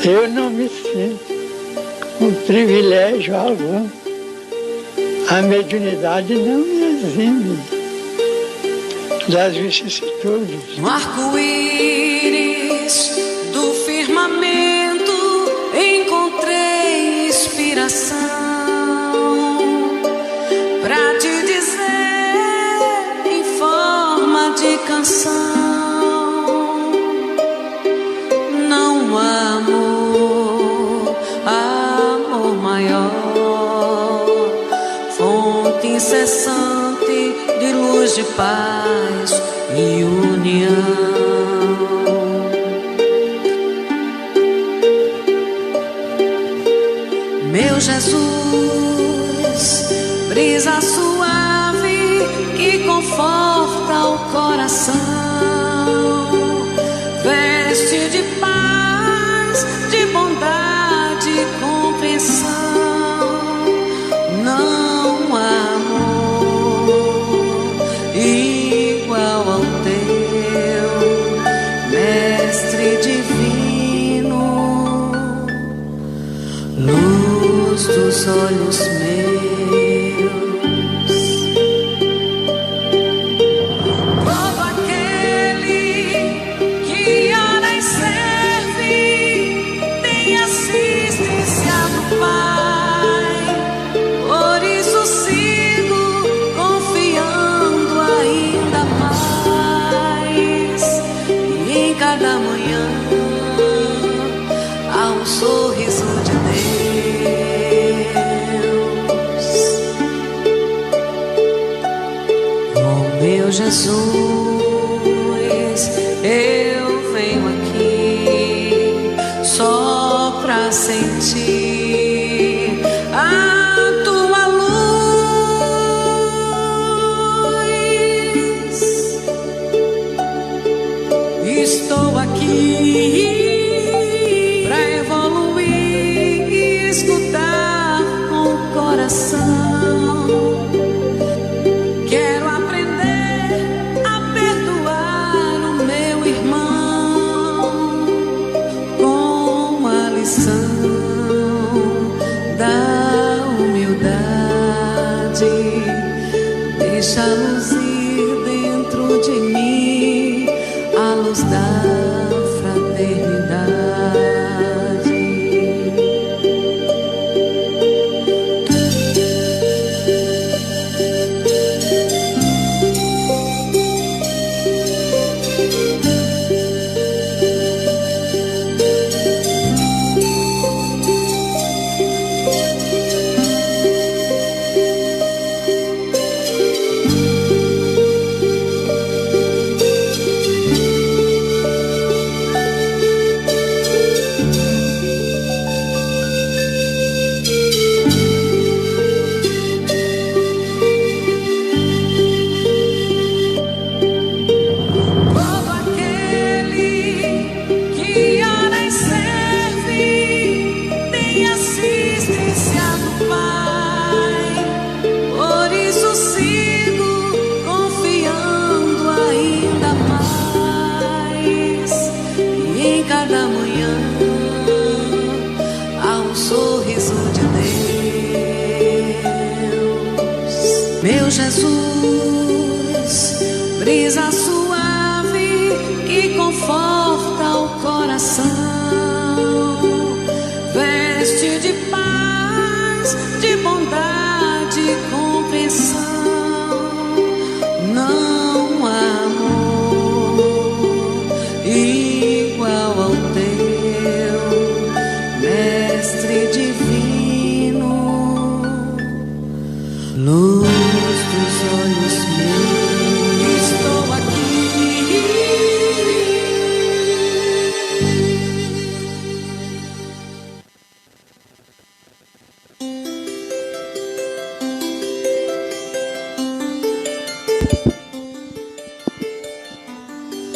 Eu não me sinto com privilégio algum. A mediunidade não me exime das vicissitudes. No arco-íris do firmamento encontrei inspiração pra te dizer em forma de canção: não há amor maior, fonte incessante de luz, de paz e união. Meu Jesus, brisa suave que conforta o coração, veste de paz, de bondade e compreensão. Não há amor igual ao teu, Mestre divino, luz dos olhos meus. Todo aquele que ora e serve tem assistência do Pai, por isso sigo confiando ainda mais. E em cada manhã há um sorriso de Deus. Oh meu Jesus, eu venho aqui só pra sentir a tua luz. Estou aqui pra evoluir e escutar com o coração. Quero aprender a perdoar o meu irmão com a lição da humildade. Deixa a luz ir dentro de mim, a luz da fraternidade. Todo aquele que ora e serve tem assistência do Pai, por isso sigo confiando ainda mais. E em cada manhã há um sorriso de Deus. Meu Jesus, brisa suave que conforta o coração, veste de paz, de bondade e compreensão. Não há amor igual ao teu, Mestre divino, luz dos olhos meus. Estou aqui.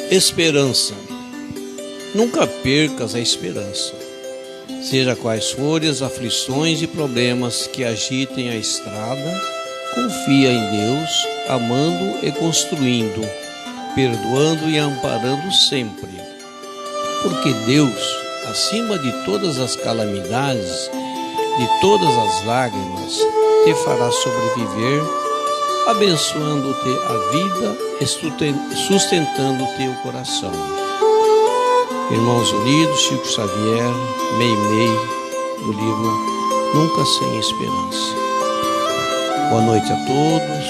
Esperança. Nunca percas a esperança. Seja quais forem as aflições e problemas que agitem a estrada, confia em Deus, amando e construindo, perdoando e amparando sempre. Porque Deus, acima de todas as calamidades, de todas as lágrimas, te fará sobreviver, abençoando-te a vida e sustentando o teu coração. Irmãos Unidos, Chico Xavier, Meimei, do livro Nunca Sem Esperança. Boa noite a todos.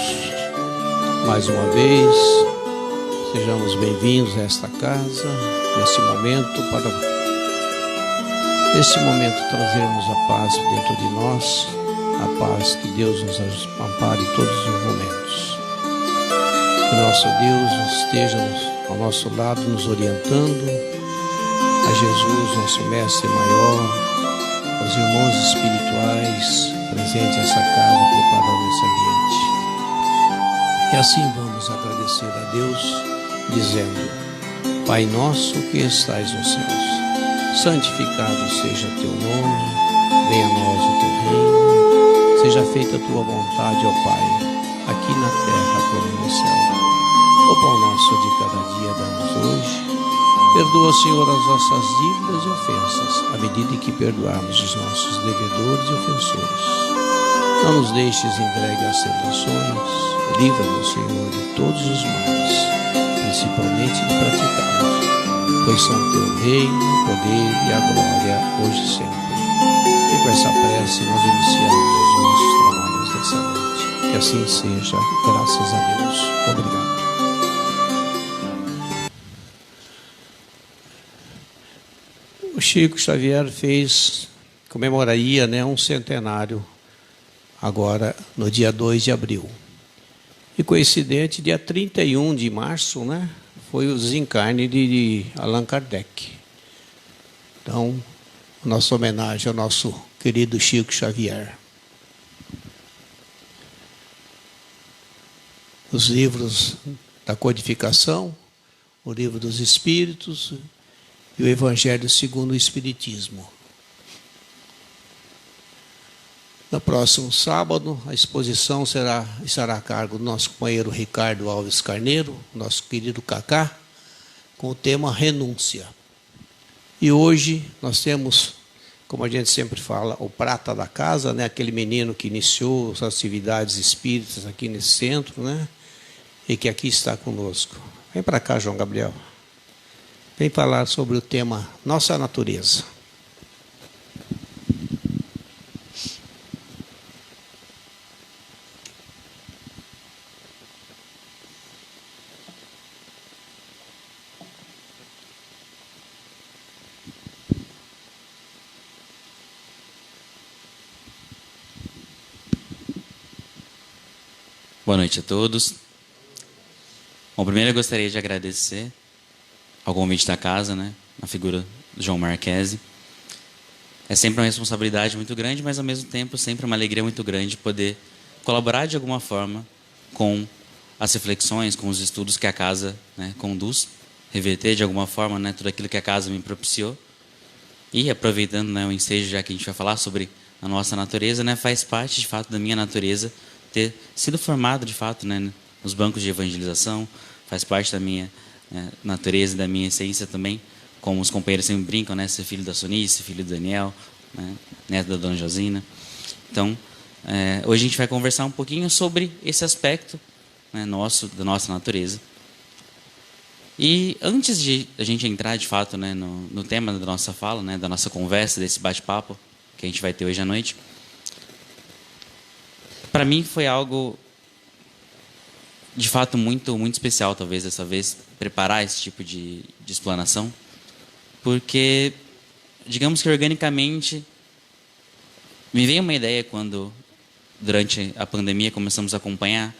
Mais uma vez, sejamos bem-vindos a esta casa, nesse momento, para nesse momento trazermos a paz dentro de nós, a paz que Deus nos ampare em todos os momentos. Que o nosso Deus esteja ao nosso lado, nos orientando, a Jesus, nosso Mestre maior, aos irmãos espirituais presentes nessa casa, preparando esse ambiente. E assim vamos agradecer a Deus, dizendo: Pai nosso que estais nos céus, santificado seja teu nome, venha a nós o teu reino, seja feita a tua vontade, ó Pai, aqui na terra como no céu. O pão nosso de cada dia dá-nos hoje. Perdoa, Senhor, as nossas dívidas e ofensas, à medida em que perdoarmos os nossos devedores e ofensores. Não nos deixes entregue às tentações, livra-nos, Senhor, de todos os males, principalmente de praticá-los, pois são teu reino, o poder e a glória, hoje e sempre. E com essa prece nós iniciamos os nossos trabalhos dessa noite. Que assim seja, graças a Deus. Obrigado. O Chico Xavier comemoraria, um centenário, agora no dia 2 de abril. E coincidente, dia 31 de março, foi o desencarne de Allan Kardec. Então, nossa homenagem ao nosso querido Chico Xavier. Os livros da codificação, o livro dos Espíritos e o Evangelho segundo o Espiritismo. No próximo sábado, a exposição estará a cargo do nosso companheiro Ricardo Alves Carneiro, nosso querido Cacá, com o tema Renúncia. E hoje nós temos, como a gente sempre fala, o prata da casa, aquele menino que iniciou as atividades espíritas aqui nesse centro, e que aqui está conosco. Vem para cá, João Gabriel. Vem falar sobre o tema Nossa Natureza. Boa noite a todos. Bom, primeiro eu gostaria de agradecer ao convite da casa, na figura do João Marquese. É sempre uma responsabilidade muito grande, mas ao mesmo tempo sempre uma alegria muito grande poder colaborar de alguma forma com as reflexões, com os estudos que a casa conduz, reverter de alguma forma tudo aquilo que a casa me propiciou. E aproveitando o ensejo, já que a gente vai falar sobre a nossa natureza, faz parte de fato da minha natureza ter sido formado de fato nos bancos de evangelização, faz parte da minha natureza, da minha essência também, como os companheiros sempre brincam, ser filho da Sonice, filho do Daniel, neto da Dona Josina. Então, hoje a gente vai conversar um pouquinho sobre esse aspecto da nossa natureza. E antes de a gente entrar de fato no tema da nossa fala, da nossa conversa, desse bate-papo que a gente vai ter hoje à noite, para mim foi algo de fato muito, muito especial, talvez, dessa vez, preparar esse tipo de explanação, porque, digamos que organicamente, me veio uma ideia quando, durante a pandemia, começamos a acompanhar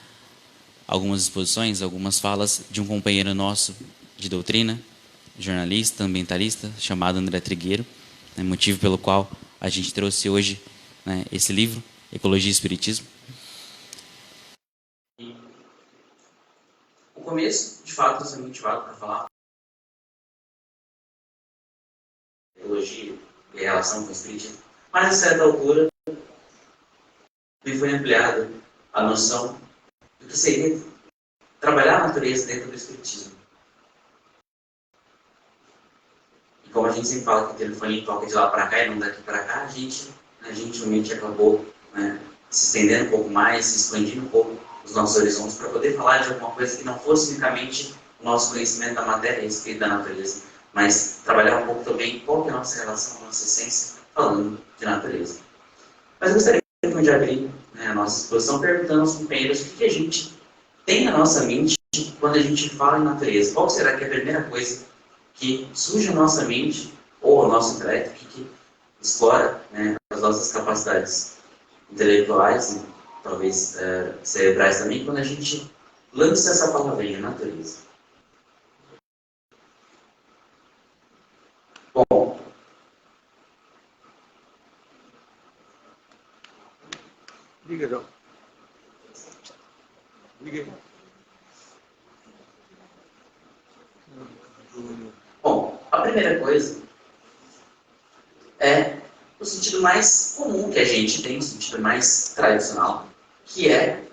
algumas exposições, algumas falas de um companheiro nosso de doutrina, jornalista, ambientalista, chamado André Trigueiro, motivo pelo qual a gente trouxe hoje esse livro, Ecologia e Espiritismo. O começo, de fato, está sendo motivado para falar ecologia e relação com o espiritismo, mas a certa altura me foi ampliada a noção do que seria trabalhar a natureza dentro do espiritismo. E como a gente sempre fala que o telefone toca de lá para cá e não daqui para cá, a gente gentilmente acabou, né, se estendendo um pouco mais, se expandindo um pouco os nossos horizontes para poder falar de alguma coisa que não fosse unicamente o nosso conhecimento da matéria a respeito da natureza, mas trabalhar um pouco também qual que é a nossa relação, a nossa essência, falando de natureza. Mas eu gostaria de abrir, né, a nossa exposição perguntando aos companheiros o que a gente tem na nossa mente quando a gente fala em natureza. Qual será que é a primeira coisa que surge na nossa mente ou ao nosso intelecto, que explora, né, as nossas capacidades intelectuais e talvez cerebrais também, quando a gente lança essa palavrinha, natureza. Bom, Diga, Dom. Diga. Bom, a primeira coisa é o sentido mais comum que a gente tem, o sentido mais tradicional, que é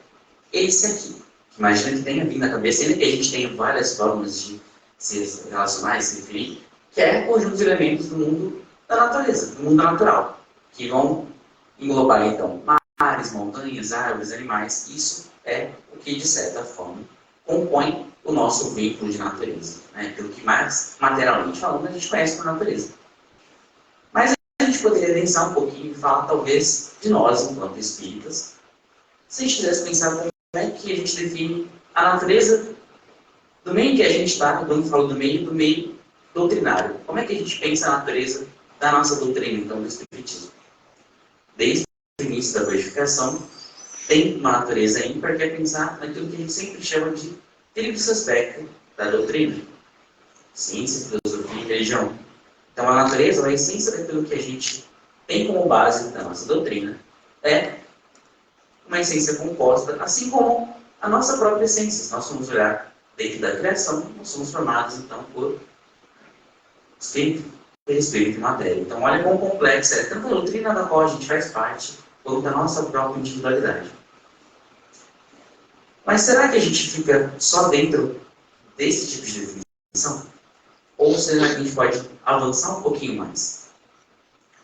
esse aqui. Imagina que tenha vindo na cabeça, ainda que a gente tenha várias formas de se relacionar e se referir, que é o conjunto de elementos do mundo da natureza, do mundo natural, que vão englobar, então, mares, montanhas, árvores, animais. Isso é o que, de certa forma, compõe o nosso vínculo de natureza. Né? Aquilo que mais, materialmente falando, a gente conhece por natureza. Mas a gente poderia pensar um pouquinho e falar, talvez, de nós, enquanto espíritas, se a gente quisesse pensar como é que a gente define a natureza do meio que a gente está, quando falo do meio doutrinário. Como é que a gente pensa a natureza da nossa doutrina, então, do Espiritismo? Desde o início da codificação, tem uma natureza ímpar, que é pensar naquilo que a gente sempre chama de tríplice aspecto da doutrina: ciência, filosofia e religião. Então, a natureza, a essência daquilo que a gente tem como base da nossa doutrina, é uma essência composta, assim como a nossa própria essência. Se nós formos olhar dentro da criação, nós somos formados, então, por espírito, perispírito e matéria. Então, olha quão complexa é tanto a doutrina da qual a gente faz parte, quanto a nossa própria individualidade. Mas será que a gente fica só dentro desse tipo de definição? Ou será que a gente pode avançar um pouquinho mais?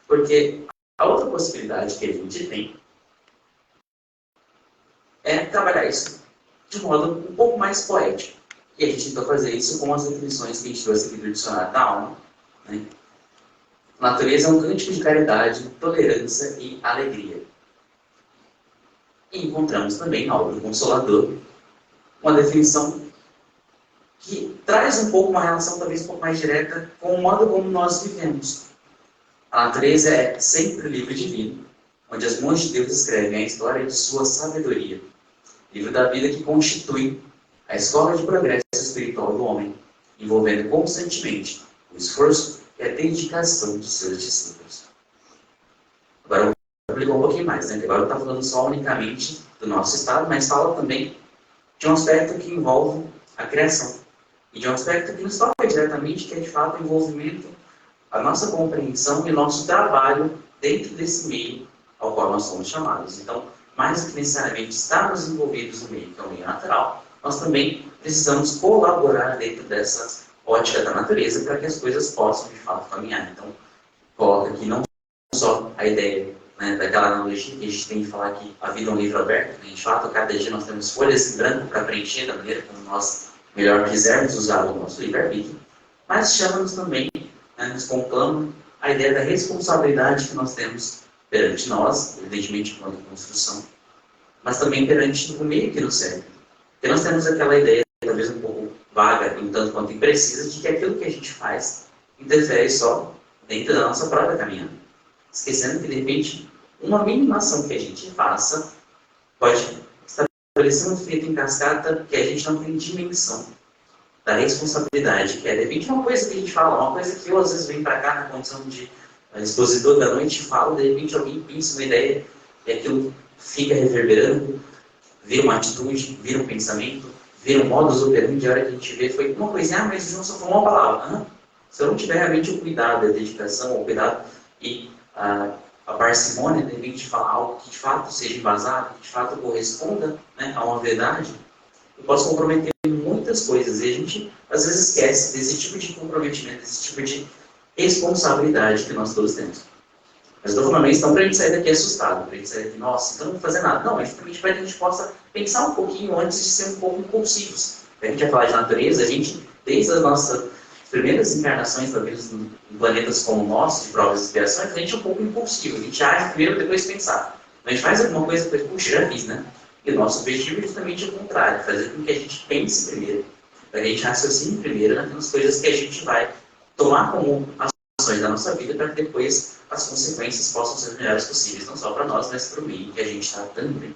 Porque a outra possibilidade que a gente tem é trabalhar isso de modo um pouco mais poético. E a gente tenta fazer isso com as definições que a gente trouxe aqui do Dicionário da Alma. Né? Natureza é um cântico de caridade, tolerância e alegria. E encontramos também na obra do Consolador uma definição que traz um pouco uma relação talvez um pouco mais direta com o modo como nós vivemos. A natureza é sempre o livro divino, onde as mãos de Deus escrevem a história de sua sabedoria, livro da vida que constitui a escola de progresso espiritual do homem, envolvendo constantemente o esforço e a dedicação de seus discípulos. Agora eu vou explicar um pouquinho mais, né? Agora eu estou falando só unicamente do nosso estado, mas fala também de um aspecto que envolve a criação. E de um aspecto que nos toca diretamente, que é de fato o envolvimento, a nossa compreensão e o nosso trabalho dentro desse meio ao qual nós somos chamados. Então, mais do que necessariamente estarmos envolvidos no meio, que é o meio natural, nós também precisamos colaborar dentro dessa ótica da natureza para que as coisas possam, de fato, caminhar. Então, coloca aqui não só a ideia, né, daquela analogia que a gente tem de falar que a vida é um livro aberto, né? De fato, cada dia nós temos folhas em branco para preencher da maneira como nós melhor quisermos usar o nosso livre-arbítrio, mas chama-nos também, né, nos conclama a ideia da responsabilidade que nós temos perante nós, evidentemente enquanto construção, mas também perante o meio que nos serve. Porque nós temos aquela ideia, talvez um pouco vaga, um tanto quanto imprecisa, de que aquilo que a gente faz interfere só dentro da nossa própria caminhada. Esquecendo que, de repente, uma mínima ação que a gente faça pode estabelecer um efeito em cascata que a gente não tem dimensão da responsabilidade, que é, de repente, uma coisa que a gente fala, uma coisa que eu, às vezes, venho para cá na condição de expositor da noite e falo, de repente, alguém pensa uma ideia e aquilo fica reverberando, vira uma atitude, vira um pensamento, vira um modus operandi, a hora que a gente vê, foi uma coisa, mas o João só falou uma palavra. Se eu não tiver realmente o cuidado, a dedicação, o cuidado e a parcimônia, de repente, de falar algo que de fato seja embasado, que de fato corresponda, né, a uma verdade, eu posso comprometer muitas coisas. E a gente, às vezes, esquece desse tipo de comprometimento, desse tipo de responsabilidade que nós todos temos. Mas eu estou falando isso não para a gente sair daqui assustado, para a gente sair daqui, nossa, então não vou fazer nada. Não, é justamente para que a gente possa pensar um pouquinho antes de ser um pouco impulsivos. A gente vai falar de natureza, a gente, desde as nossas primeiras encarnações, talvez em planetas como o nosso, de provas e expiações, a gente é um pouco impulsivo, a gente age primeiro, depois pensar. A gente faz alguma coisa, depois, puxa, já fiz, né? E o nosso objetivo é justamente o contrário, fazer com que a gente pense primeiro, para que a gente raciocine primeiro nas coisas que a gente vai tomar como ações da nossa vida, para que depois as consequências possam ser as melhores possíveis, não só para nós, mas para o meio que a gente está também.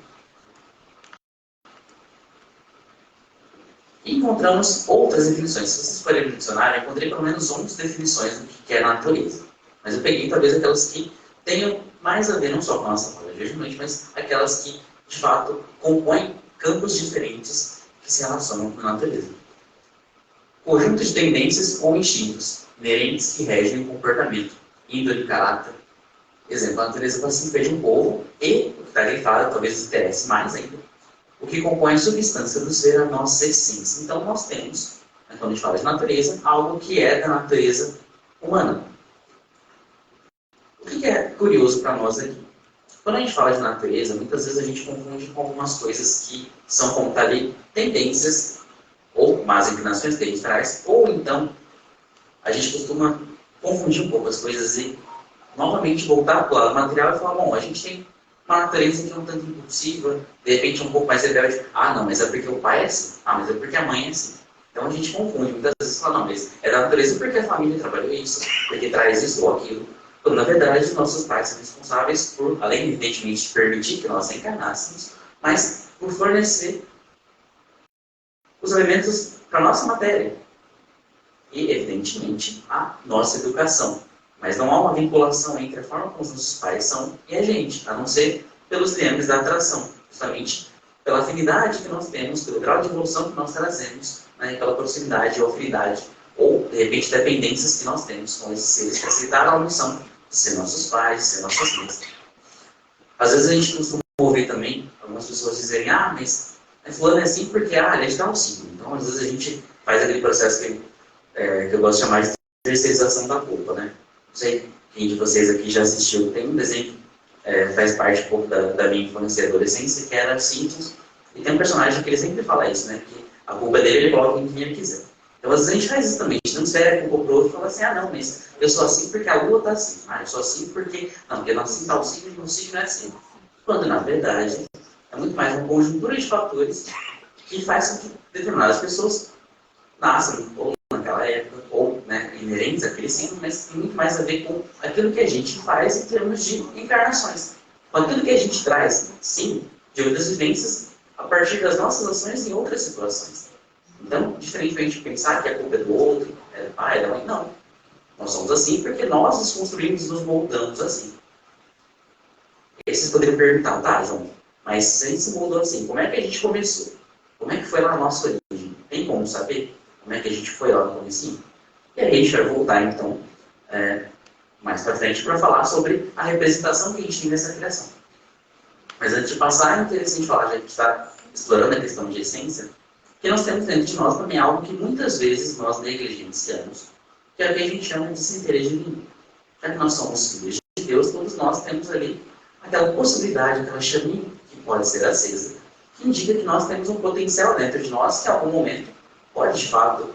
E encontramos outras definições. Se vocês forem no dicionário, eu encontrei pelo menos 11 definições do que é natureza. Mas eu peguei talvez aquelas que tenham mais a ver não só com a nossa fala de hoje, mas aquelas que, de fato, compõem campos diferentes que se relacionam com a natureza. Conjunto de tendências ou instintos inerentes que regem o comportamento, índole, caráter. Exemplo, a natureza pacífica de um povo e, o que está grifado, talvez nos interesse mais ainda, o que compõe a substância do ser, a nossa essência. Então, nós temos, quando a gente fala de natureza, algo que é da natureza humana. O que é curioso para nós aqui? Quando a gente fala de natureza, muitas vezes a gente confunde com algumas coisas que são, como está ali, tendências ou más inclinações que a gente traz, ou então a gente costuma confundir um pouco as coisas e novamente voltar para o lado material e falar, bom, a gente tem uma natureza que é um tanto impulsiva, de repente um pouco mais rebelde. Ah, não, mas é porque o pai é assim. Ah, mas é porque a mãe é assim. Então a gente confunde, muitas vezes fala, não, mas é da natureza porque a família trabalhou isso, porque traz isso ou aquilo. Quando, na verdade, nossos pais são responsáveis por, além, evidentemente, de permitir que nós encarnássemos, mas por fornecer os elementos para a nossa matéria. E, evidentemente, a nossa educação. Mas não há uma vinculação entre a forma como os nossos pais são e a gente, a não ser pelos triângulos da atração, justamente pela afinidade que nós temos, pelo grau de evolução que nós trazemos, né, pela proximidade ou afinidade, ou, de repente, dependências que nós temos com esses seres que aceitaram a missão de ser nossos pais, de ser nossas mães. Às vezes a gente costuma ouvir também algumas pessoas dizerem, ah, mas fulano é assim porque ele é de tal signo. Então, às vezes a gente faz aquele processo que eu gosto de chamar de terceirização da culpa, né? Não sei quem de vocês aqui já assistiu, tem um desenho que faz parte um pouco da minha infância e adolescência, que era Simpsons, e tem um personagem que ele sempre fala isso, né? Que a culpa dele ele coloca em quem ele quiser. Então, às vezes a gente faz isso também, a gente não espera a culpa pro outro e fala assim, ah, não, mas eu sou assim porque a lua está assim. Ah, eu sou assim porque... Não, porque eu nasci em tal signo e meu signo é assim. Quando, na verdade, é muito mais uma conjuntura de fatores que faz com que determinadas pessoas nasçam ou naquela época, ou inerentes àquele signo, mas tem muito mais a ver com aquilo que a gente faz em termos de encarnações. Com aquilo que a gente traz, sim, de outras vivências, a partir das nossas ações em outras situações. Então, diferentemente de pensar que a culpa é do outro, é do pai, da mãe, não. Nós somos assim porque nós nos construímos e nos moldamos assim. E aí vocês poderiam perguntar, tá, João, mas se a gente se moldou assim, como é que a gente começou? Como é que foi lá a nossa origem? Tem como saber como é que a gente foi lá no comecinho? E aí a gente vai voltar, então, mais para frente para falar sobre a representação que a gente tem nessa criação. Mas antes de passar, é interessante falar, já que a gente está explorando a questão de essência, que nós temos dentro de nós também algo que muitas vezes nós negligenciamos, que é o que a gente chama de centelha divina. Já que nós somos filhos de Deus, todos nós temos ali aquela possibilidade, aquela chaminha que pode ser acesa, que indica que nós temos um potencial dentro de nós que, em algum momento, pode, de fato,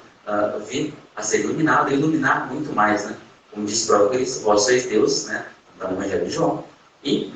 vir a ser iluminado e iluminar muito mais, né? Como disse o próprio Cristo, vós sois Deus, né? Está no Evangelho de João. E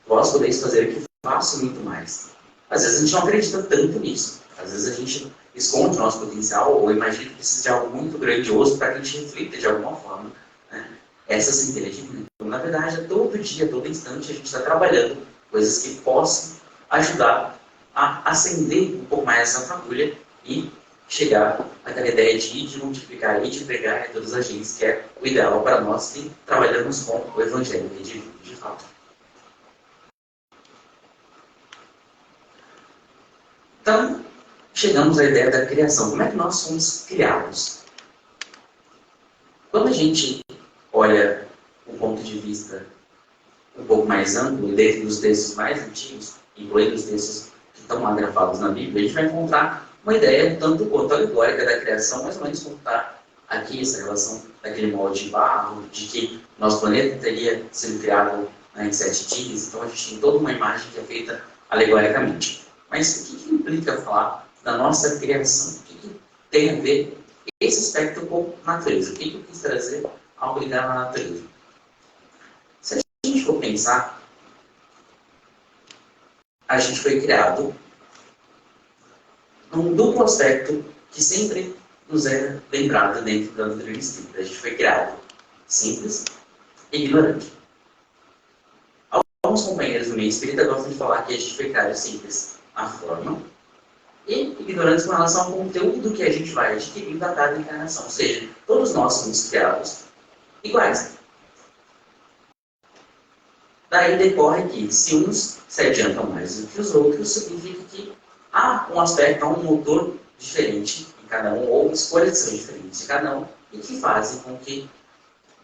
vós podeis fazer o que faço muito mais. Às vezes a gente não acredita tanto nisso. Às vezes a gente esconde o nosso potencial ou imagina que precisa de algo muito grandioso para que a gente reflita de alguma forma, né, essa centelha divina. Então, na verdade, todo dia, todo instante, a gente está trabalhando coisas que possam ajudar a acender um pouco mais essa fagulha e chegar àquela ideia de ir, de multiplicar e de pregar em todas as gentes, que é o ideal para nós que trabalhamos com o Evangelho de fato. Então, chegamos à ideia da criação. Como é que nós somos criados? Quando a gente olha um ponto de vista um pouco mais amplo, e dentro dos textos mais antigos, incluindo os textos que estão lá gravados na Bíblia, a gente vai encontrar uma ideia um tanto quanto alegórica da criação, mais ou menos como está aqui essa relação daquele molde de barro, de que nosso planeta teria sido criado, né, em 7 dias, então a gente tem toda uma imagem que é feita alegoricamente. Mas o que implica falar da nossa criação? O que tem a ver esse aspecto com a natureza? O que eu quis trazer algo ligado à natureza? Se a gente for pensar, a gente foi criado num duplo aspecto que sempre nos é lembrado dentro da doutrina espírita. A gente foi criado simples e ignorante. Alguns companheiros do meio espírita gostam de falar que a gente foi criado simples à forma e ignorantes com relação ao conteúdo que a gente vai adquirindo a cada encarnação. Ou seja, todos nós somos criados iguais. Daí decorre que, se uns se adiantam mais do que os outros, significa que há um aspecto, há um motor diferente em cada um, ou escolhas são diferentes de cada um, e que fazem com que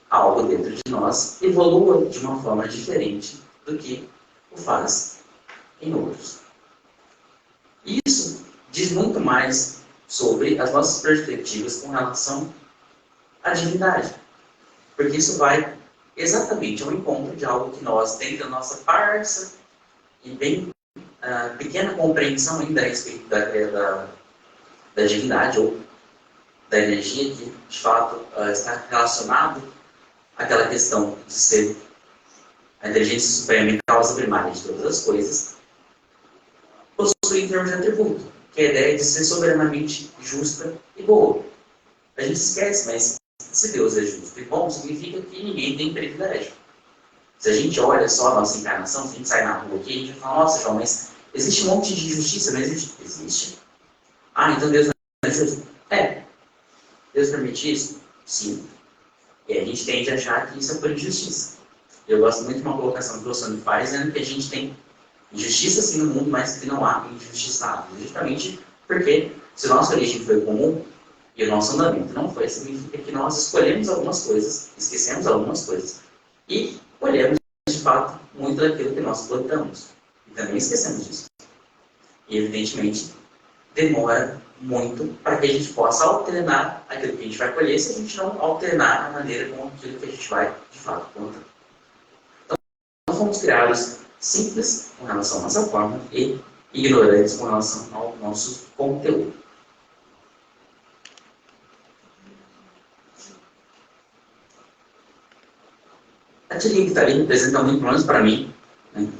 algo dentro de nós evolua de uma forma diferente do que o faz em outros. Isso diz muito mais sobre as nossas perspectivas com relação à divindade, porque isso vai exatamente ao encontro de algo que nós, dentro da nossa parça e bem pequena compreensão ainda a respeito da divindade ou da energia que, de fato, está relacionado àquela questão de ser a inteligência suprema e causa primária de todas as coisas, possui em termos de atributo, que é a ideia de ser soberanamente justa e boa. A gente esquece, mas se Deus é justo e bom, significa que ninguém tem privilégio. Se a gente olha só a nossa encarnação, se a gente sai na rua aqui, a gente fala, nossa, João, mas existe um monte de injustiça, não existe? Existe. Ah, então Deus não é justo? É. Deus permite isso? Sim. E a gente tende a achar que isso é por injustiça. Eu gosto muito de uma colocação que o Sônia faz, dizendo que a gente tem injustiça sim no mundo, mas que não há injustiçado. Justamente porque, se a nossa origem foi comum, e o nosso andamento não foi, significa que nós escolhemos algumas coisas, esquecemos algumas coisas, e colhemos, de fato, muito daquilo que nós plantamos. E também esquecemos disso. E, evidentemente, demora muito para que a gente possa alternar aquilo que a gente vai colher, se a gente não alternar a maneira como aquilo que a gente vai, de fato, plantar. Então, nós fomos criados simples com relação à nossa forma e ignorantes com relação ao nosso conteúdo. A tirinha que está ali representa muito, pelo menos para mim, né?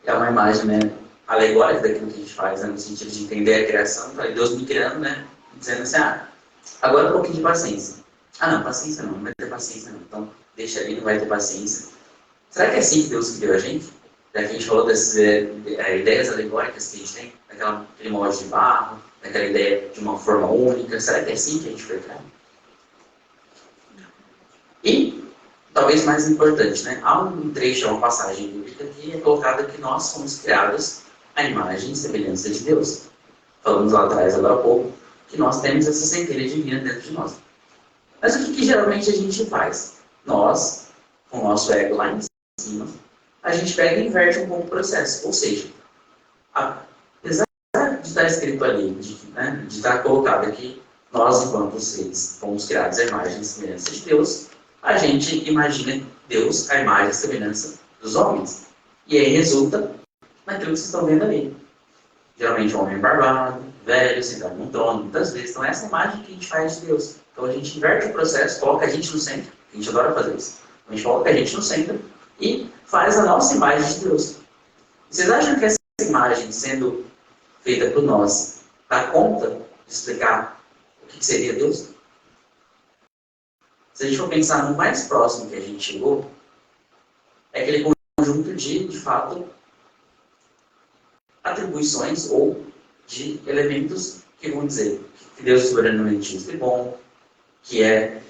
É uma imagem, né, alegórica daquilo que a gente faz, né, no sentido de entender a criação. Então, Deus me criando, né, dizendo assim, agora um pouquinho de paciência. Não, paciência não vai ter paciência não. Então, deixa ali, não vai ter paciência. Será que é assim que Deus criou a gente? Já que a gente falou dessas ideias alegóricas que a gente tem, daquele molde de barro, daquela ideia de uma forma única, será que é assim que a gente foi criado? E, talvez mais importante, né? Há um trecho, uma passagem bíblica que é colocada que nós fomos criados à imagem e semelhança de Deus. Falamos lá atrás, agora há pouco, que nós temos essa centelha divina dentro de nós. Mas o que geralmente a gente faz? Nós, com o nosso ego lá em cima, a gente pega e inverte um pouco o processo. Ou seja, apesar de estar escrito ali, de estar colocado aqui, nós, enquanto seres, fomos criados à imagem e semelhança de Deus, a gente imagina Deus à imagem e semelhança dos homens. E aí resulta naquilo que vocês estão vendo ali. Geralmente um homem barbado, velho, sentado num trono, muitas vezes. Então essa é a imagem que a gente faz de Deus. Então a gente inverte o processo, coloca a gente no centro. A gente adora fazer isso. A gente coloca a gente no centro e faz a nossa imagem de Deus. Vocês acham que essa imagem, sendo feita por nós, dá conta de explicar o que seria Deus? Se a gente for pensar no mais próximo que a gente chegou, é aquele conjunto de fato, atribuições ou de elementos que vão dizer que Deus é soberanamente justo e bom, que é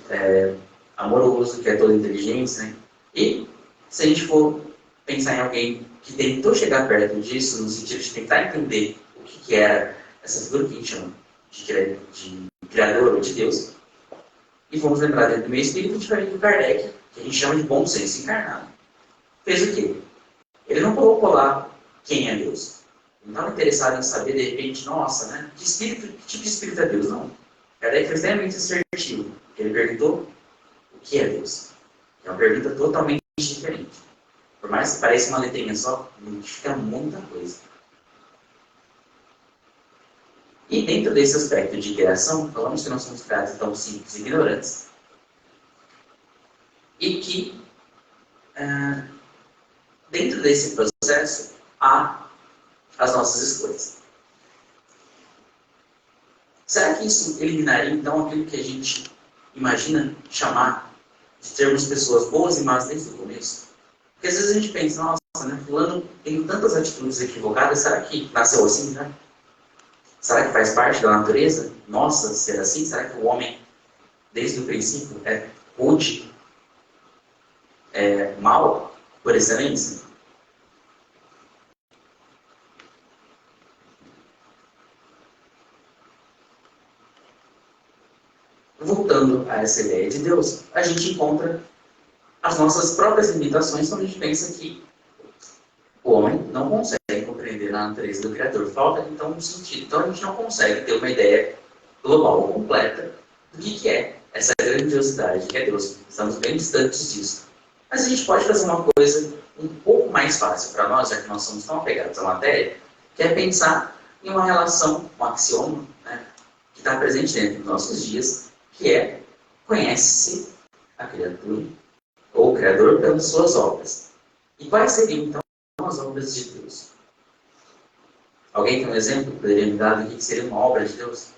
amoroso, que é toda inteligência, né? E se a gente for pensar em alguém que tentou chegar perto disso, no sentido de tentar entender o que era essa figura que a gente chama de criador ou de Deus, e vamos lembrar dentro do meio espírito, diferente do Kardec, que a gente chama de bom senso encarnado. Fez o quê? Ele não colocou lá quem é Deus. Ele não estava interessado em saber, de repente, nossa, né? Que tipo de espírito é Deus? Não. Kardec foi extremamente assertivo. Ele perguntou o que é Deus. É uma pergunta totalmente diferente. Por mais que pareça uma letrinha só, significa muita coisa. E dentro desse aspecto de criação, falamos que nós somos criados tão simples e ignorantes. E que, dentro desse processo, há as nossas escolhas. Será que isso eliminaria, então, aquilo que a gente imagina chamar de termos pessoas boas e más desde o começo? Porque às vezes a gente pensa, nossa, né, fulano tem tantas atitudes equivocadas, será que nasceu assim, né? Será que faz parte da natureza? Nossa, ser assim? Será que o homem, desde o princípio, é rude, é mal, por excelência? Voltando a essa ideia de Deus, a gente encontra as nossas próprias limitações quando a gente pensa que o homem não consegue compreender a natureza do Criador. Falta, então, um sentido. Então, a gente não consegue ter uma ideia global ou completa do que é essa grandiosidade que é Deus. Estamos bem distantes disso. Mas a gente pode fazer uma coisa um pouco mais fácil para nós, já que nós somos tão apegados à matéria, que é pensar em uma relação, um axioma, né, que está presente dentro dos nossos dias, que é: conhece-se a criatura ou o Criador pelas suas obras. E quais seriam, então, as obras de Deus? Alguém tem um exemplo que poderia me dar do que seria uma obra de Deus?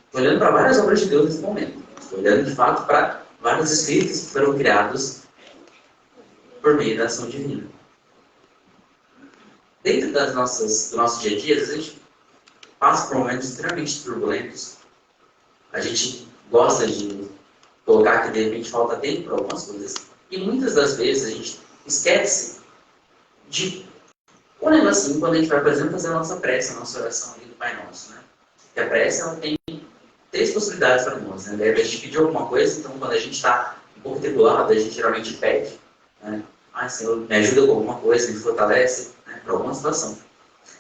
Estou olhando para várias obras de Deus nesse momento. Estou olhando, de fato, para vários escritos que foram criados por meio da ação divina. Dentro do nosso dia a dia, às vezes a gente passa por momentos extremamente turbulentos. A gente gosta de colocar que de repente falta tempo para algumas coisas. E muitas das vezes a gente esquece de um negocinho quando a gente vai, por exemplo, fazer a nossa prece, a nossa oração ali do Pai Nosso, né? Porque a prece, ela tem 3 possibilidades para nós, né? Daí a gente pedir alguma coisa, então quando a gente está um pouco tribulado, a gente geralmente pede, né? Ah, Senhor, me ajuda com alguma coisa, me fortalece, né, para alguma situação.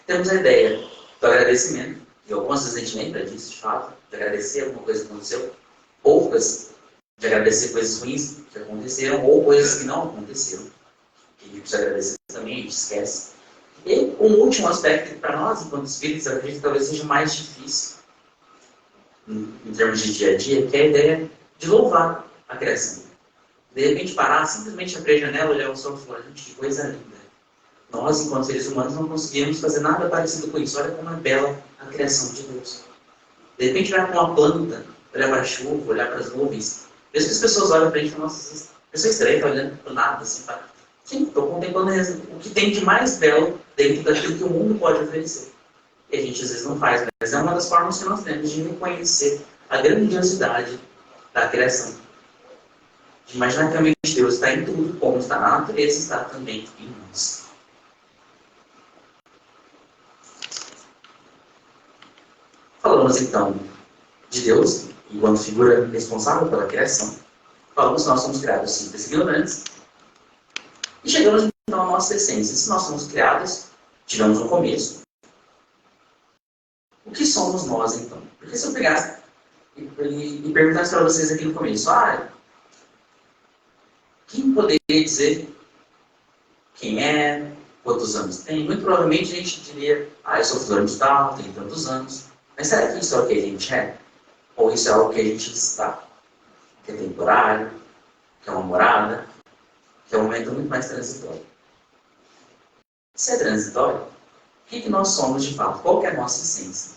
Temos a ideia do agradecimento, e algumas vezes a gente lembra disso, de fato, de agradecer alguma coisa que aconteceu, outras de agradecer coisas ruins que aconteceram, ou coisas que não aconteceram, que a gente precisa agradecer também, a gente esquece. E um último aspecto que para nós, enquanto espíritos, eu acredito que talvez seja mais difícil, em termos de dia a dia, que é a ideia de louvar a criação. De repente parar, simplesmente abrir a janela, olhar o sol e falar: gente, que coisa linda. Nós, enquanto seres humanos, não conseguimos fazer nada parecido com isso. Olha como é bela a criação de Deus. De repente olhar para uma planta, olhar para a chuva, olhar para as nuvens. Mesmo que as pessoas olham para a gente e falam: nossa, essa pessoa estranha, está olhando para nada, assim, para... Sim, estou contemplando o que tem de mais belo dentro daquilo que o mundo pode oferecer. E a gente às vezes não faz, mas é uma das formas que nós temos de reconhecer a grandiosidade da criação. De imaginar que realmente Deus está em tudo, como está na natureza, está também em nós. Falamos então de Deus, enquanto figura responsável pela criação. Falamos que nós somos criados simples e ignorantes. E chegamos então à nossa essência. Se nós somos criados, tivemos um começo. O que somos nós então? Porque se eu pegasse e perguntasse para vocês aqui no começo: quem poderia dizer quem é, quantos anos tem? Muito provavelmente a gente diria: eu sou fulano de tal, tenho tantos anos. Mas será que isso é o que a gente é? Ou isso é algo que a gente está? Que é temporário, que é uma morada, que é um momento muito mais transitório. Se é transitório, o que nós somos de fato? Qual que é a nossa essência?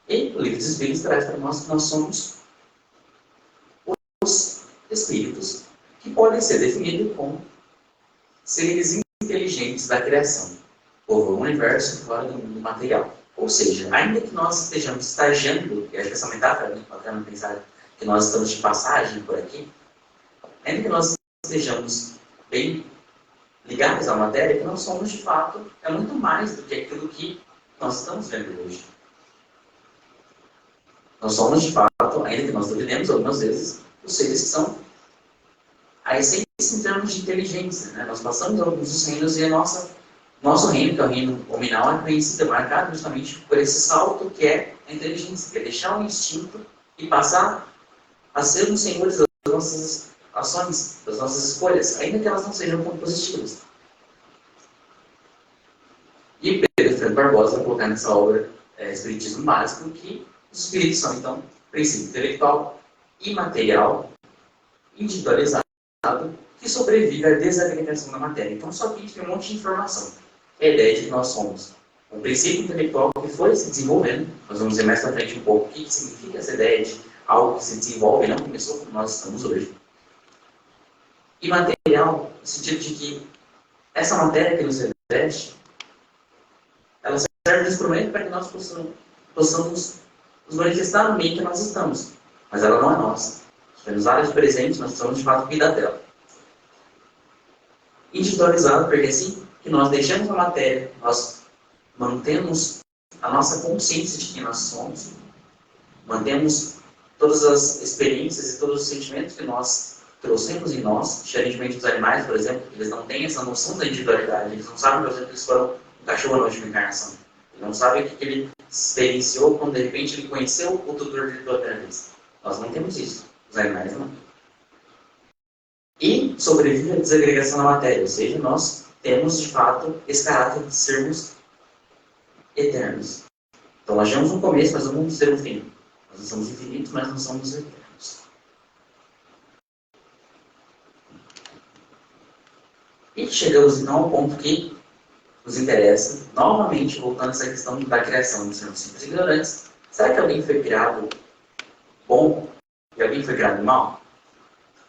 E o Livro dos Espíritos traz para nós que nós somos os espíritos, que podem ser definidos como seres inteligentes da criação, ou o universo fora do mundo material. Ou seja, ainda que nós estejamos estagiando, e acho que essa metáfora é muito bacana pensar que nós estamos de passagem por aqui, ainda que nós estejamos bem ligados à matéria, que nós somos de fato, é muito mais do que aquilo que nós estamos vendo hoje. Nós somos de fato, ainda que nós duvidemos algumas vezes, os seres que são a essência em termos de inteligência, né? Nós passamos alguns dos reinos e a nossa Nosso reino, que é o reino nominal, é conhecido, é marcado justamente por esse salto que é a inteligência, que é deixar o instinto e passar a ser os senhores das nossas ações, das nossas escolhas, ainda que elas não sejam tão positivas. E Pedro Franco Barbosa vai colocar nessa obra Espiritismo Básico que os espíritos são, então, princípio intelectual, imaterial, individualizado, que sobrevive à desagregação da matéria. Então, só que a gente tem um monte de informação. É a ideia de que nós somos um princípio intelectual que foi se desenvolvendo. Nós vamos ver mais para frente um pouco o que significa essa ideia de algo que se desenvolve e não começou como nós estamos hoje. E material, no sentido de que essa matéria que nos reveste, ela serve de instrumento para que nós possamos nos manifestar no meio que nós estamos. Mas ela não é nossa. Foi nos áreas de presente, nós precisamos de fato cuidar dela. Individualizado, porque assim que nós deixamos a matéria, nós mantemos a nossa consciência de quem nós somos, mantemos todas as experiências e todos os sentimentos que nós trouxemos em nós, diferentemente dos animais, por exemplo, eles não têm essa noção da individualidade, eles não sabem, por exemplo, que eles foram um cachorro na última encarnação. Ele não sabe o que ele experienciou quando de repente ele conheceu o tutor dele pela primeira vez. Nós não temos isso, os animais não. E sobrevive a desagregação da matéria, ou seja, nós temos de fato esse caráter de sermos eternos. Então nós temos um começo, mas não vamos ter um fim. Nós não somos infinitos, mas não somos eternos. E chegamos então ao ponto que nos interessa, novamente voltando a essa questão da criação de sermos simples e ignorantes. Será que alguém foi criado bom e alguém foi criado mal?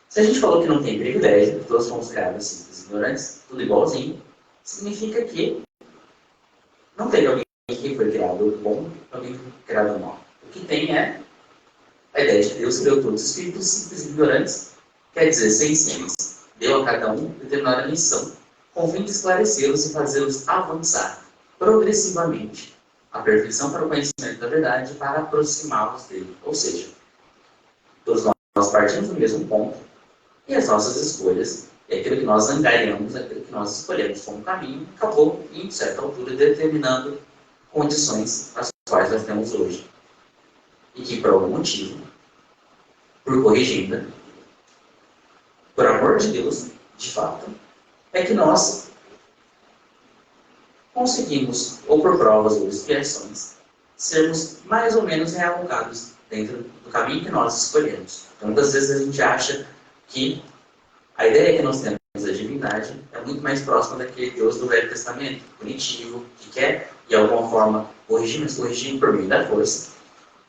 Se a gente falou que não tem privilégio, que todos fomos criados simples e ignorantes, tudo igualzinho, significa que não teve alguém que foi criado bom e alguém que foi criado mal. O que tem é a ideia de que Deus criou todos os espíritos simples e ignorantes, quer dizer, sensíveis. Deu a cada um determinada missão, com o fim de esclarecê-los e fazê-los avançar progressivamente a perfeição para o conhecimento da verdade para aproximá-los dele. Ou seja, todos nós partimos do mesmo ponto e as nossas escolhas, é aquilo que nós angariamos, é aquilo que nós escolhemos como caminho, acabou, em certa altura, determinando condições as quais nós temos hoje. E que, por algum motivo, por corrigenda, por amor de Deus, de fato, é que nós conseguimos, ou por provas ou expiações, sermos mais ou menos realocados dentro do caminho que nós escolhemos. Então, muitas vezes a gente acha que a ideia que nós temos da divindade é muito mais próxima daquele Deus do Velho Testamento, punitivo, que quer, de alguma forma, corrigir, mas corrigir por meio da força.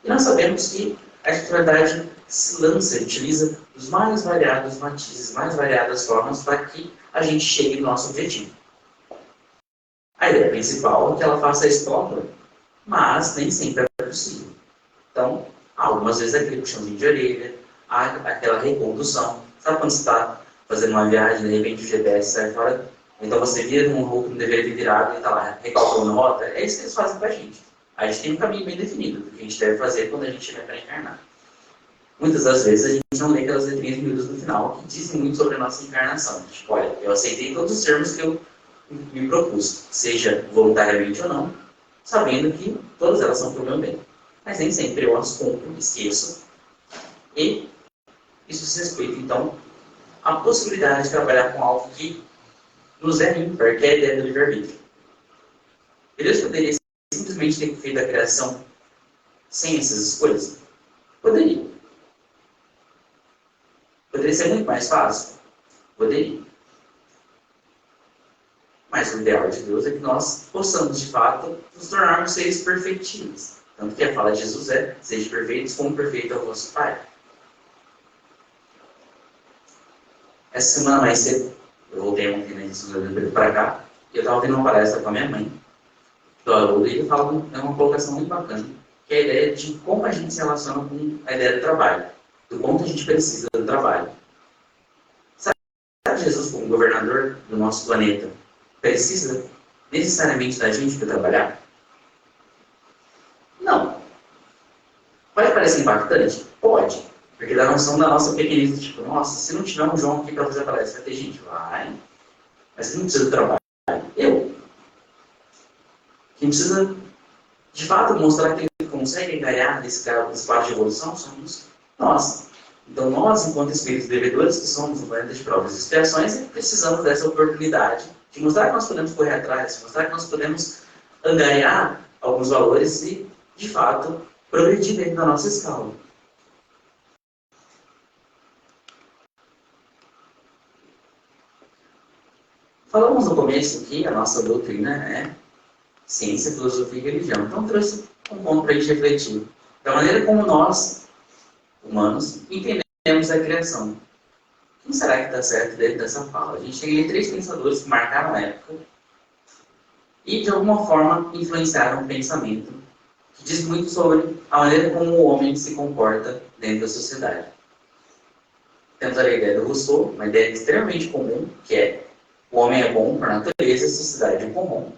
E nós sabemos que a espiritualidade se lança, utiliza os mais variados matizes, mais variadas formas para que a gente chegue no nosso objetivo. A ideia principal é que ela faça isso própria, mas nem sempre é possível. Então, algumas vezes é aquele puxãozinho de orelha, há aquela recondução. Sabe quando você está fazendo uma viagem, de repente o GPS sai fora, então você vira num rua que não deveria ter virado e está lá recalculando a rota? É isso que eles fazem com a gente. A gente tem um caminho bem definido do que a gente deve fazer quando a gente estiver para encarnar. Muitas das vezes a gente não lê aquelas letrinhas miúdas no final que dizem muito sobre a nossa encarnação. Tipo, olha, eu aceitei todos os termos que eu me propus, seja voluntariamente ou não, sabendo que todas elas são para o meu bem. Mas nem sempre eu as cumpro, esqueço. E isso se respeita, então, a possibilidade de trabalhar com algo que nos é ímpar, que é a ideia do livre-arbítrio. E Deus poderia simplesmente ter feito a criação sem essas escolhas? Poderia. Poderia ser muito mais fácil? Poderia. Mas o ideal de Deus é que nós possamos, de fato, nos tornarmos seres perfeitíveis. Tanto que a fala de Jesus é: sejam perfeitos como perfeito é o vosso Pai. Essa semana mais cedo, eu voltei ontem na Instituto para cá, e eu estava ouvindo uma palestra com a minha mãe, do Haroldo, e ele fala uma colocação muito bacana, que é a ideia de como a gente se relaciona com a ideia do trabalho, do quanto a gente precisa do trabalho. Sabe Jesus, como governador do nosso planeta, precisa necessariamente da gente para trabalhar? Não. Pode parecer impactante? Pode. Porque dá a noção da nossa pequenez, tipo, nossa, se não tiver um João aqui para fazer a palestra, vai ter gente? Vai. Mas você não precisa do trabalho. Quem precisa, de fato, mostrar que ele consegue ganhar desse quadro de evolução somos nós. Então, nós, enquanto espíritos devedores, que somos um planeta de provas e expiações, precisamos dessa oportunidade de mostrar que nós podemos correr atrás, mostrar que nós podemos angariar alguns valores e, de fato, progredir dentro da nossa escala. Falamos no começo que a nossa doutrina é ciência, filosofia e religião. Então, trouxe um ponto para a gente refletir. Da maneira como nós, humanos, entendemos a criação. Quem será que está certo dentro dessa fala? A gente tem ali 3 pensadores que marcaram a época e, de alguma forma, influenciaram o pensamento, que diz muito sobre a maneira como o homem se comporta dentro da sociedade. Temos a ideia do Rousseau, uma ideia extremamente comum, que é o homem é bom por natureza, a sociedade é comum.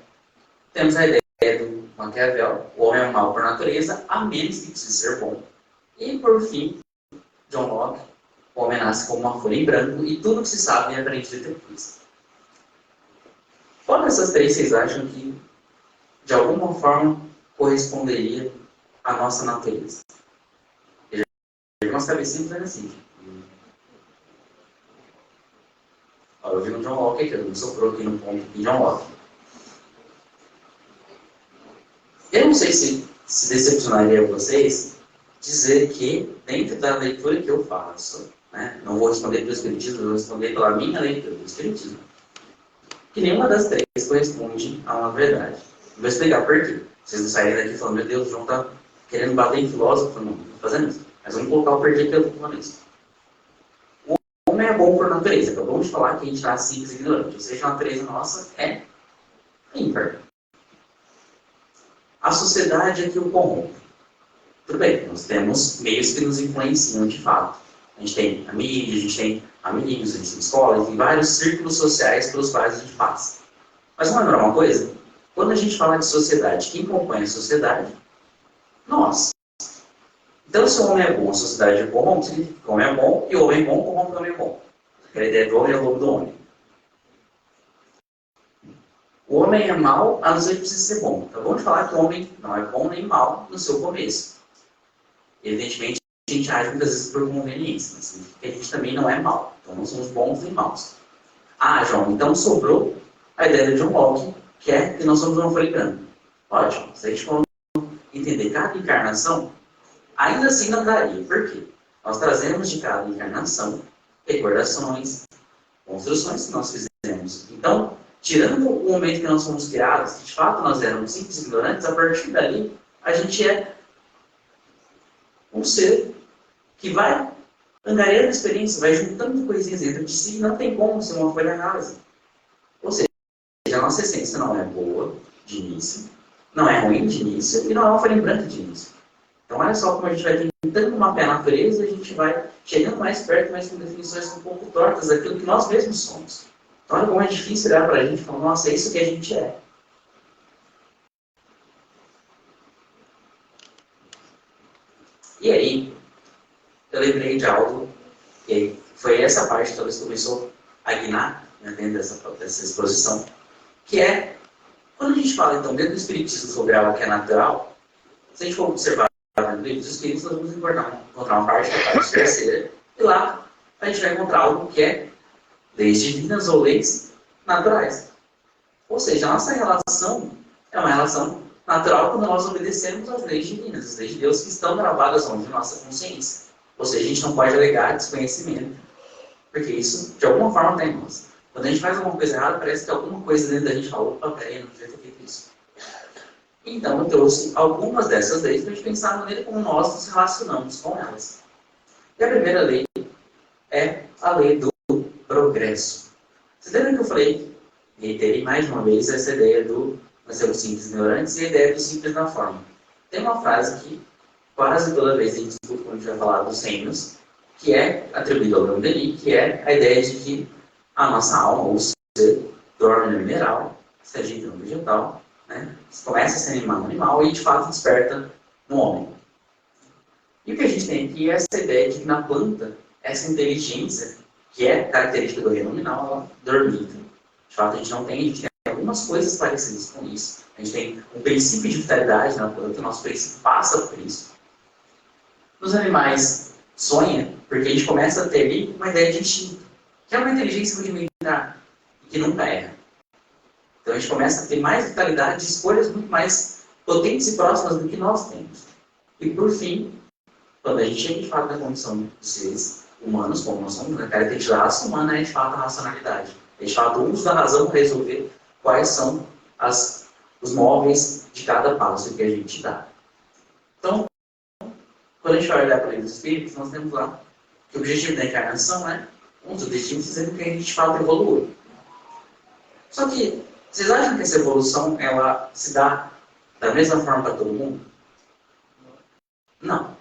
Temos a ideia do Maquiavel, o homem é mau por natureza, a menos que precise ser bom. E, por fim, John Locke, o homem nasce como uma folha em branco e tudo que se sabe é aprendido depois. Qual dessas 3 vocês acham que, de alguma forma, corresponderia à nossa natureza? Nossa cabecinha é assim. Eu vi no John Locke aqui, eu soprou aqui no ponto de John Locke. Eu não sei se decepcionaria vocês dizer que, dentro da leitura que eu faço, né, não vou responder pelo Espiritismo, vou responder pela minha leitura do Espiritismo, que nenhuma das 3 corresponde a uma verdade. Vou explicar por quê. Vocês não saírem daqui falando, meu Deus, o João está querendo bater em filósofo, não estou fazendo isso. Mas vamos colocar o porquê que eu estou falando isso. O homem é bom por natureza. Acabamos de falar que a gente está simples e ignorante. Ou seja, a natureza nossa é ímpar. A sociedade é que o corrompe. Tudo bem, nós temos meios que nos influenciam de fato. A gente tem a mídia, a gente tem amigos, a gente tem escola, a gente tem vários círculos sociais pelos quais a gente passa. Mas vamos lembrar uma coisa? Quando a gente fala de sociedade, quem compõe a sociedade? Nós. Então, se o homem é bom, a sociedade é corrompe, significa que o homem é bom, e o homem bom corrompe o homem bom. Aquela ideia do homem é o lobo do homem. O homem é mau, a não ser que precise ser bom. Acabamos de falar que o homem não é bom nem mau no seu começo. Evidentemente, a gente age muitas vezes por conveniência, mas significa que a gente também não é mau. Então, não somos bons nem maus. Ah, João, então sobrou a ideia de John Locke, que é que nós somos uma folha branca. Ótimo, se a gente for entender cada encarnação, ainda assim não daria. Por quê? Nós trazemos de cada encarnação recordações, construções que nós fizemos. Então, tirando o momento que nós fomos criados, que de fato nós éramos simples e ignorantes, a partir dali, a gente é um ser que vai angariando a experiência, vai juntando coisinhas dentro de si, e não tem como ser uma folha rasa. Ou seja, a nossa essência não é boa de início, não é ruim de início, e não é uma folha em branco de início. Então, olha só como a gente vai tentando mapear a natureza, a gente vai chegando mais perto, mas com definições um pouco tortas daquilo que nós mesmos somos. Então, olha como é difícil olhar para a gente e falar, nossa, é isso que a gente é. E aí, eu lembrei de algo, e aí foi essa parte que talvez começou a guinar, né, dentro dessa exposição, que é, quando a gente fala, então, dentro do Espiritismo sobre algo que é natural, se a gente for observar no livro dos Espíritos, nós vamos encontrar uma parte, a parte terceira, e lá a gente vai encontrar algo que é leis divinas ou leis naturais. Ou seja, a nossa relação é uma relação natural quando nós obedecemos às leis divinas, as leis de Deus que estão gravadas onde? Na nossa consciência. Ou seja, a gente não pode alegar desconhecimento, porque isso, de alguma forma, está em nós. Quando a gente faz alguma coisa errada, parece que alguma coisa dentro da gente fala, opa, peraí, não devia ter feito isso. Então, eu trouxe algumas dessas leis para a gente pensar na maneira como nós nos relacionamos com elas. E a primeira lei é a lei do progresso. Vocês lembram que eu falei, reiterei mais uma vez, essa ideia do nós sermos simples e ignorantes e a ideia do simples na forma. Tem uma frase que quase toda vez a gente escuta quando a gente vai falar dos reinos, que é atribuída ao Leon Denis, que é a ideia de que a nossa alma, ou ser, dorme no mineral, se agita no vegetal, né? Começa a se animar no animal e de fato desperta no homem. E o que a gente tem aqui é essa ideia de que na planta, essa inteligência, que é característica do reino nominal, ela dormita. De fato, a gente não tem, a gente tem algumas coisas parecidas com isso. A gente tem um princípio de vitalidade na planta, o nosso princípio passa por isso. Nos animais, sonha, porque a gente começa a ter ali uma ideia de instinto, que é uma inteligência rudimentar, que nunca erra. Então a gente começa a ter mais vitalidade, escolhas muito mais potentes e próximas do que nós temos. E por fim, quando a gente chega de fato na condição de seres humanos, como nós somos, na característica da raça humana, é de fato a racionalidade. É de fato o uso da razão para resolver quais são os móveis de cada passo que a gente dá. Então, quando a gente vai olhar para o livro dos Espíritos, nós temos lá que o objetivo da encarnação é um dos objetivos é que a gente de fato evolua. Só que, vocês acham que essa evolução ela se dá da mesma forma para todo mundo? Não.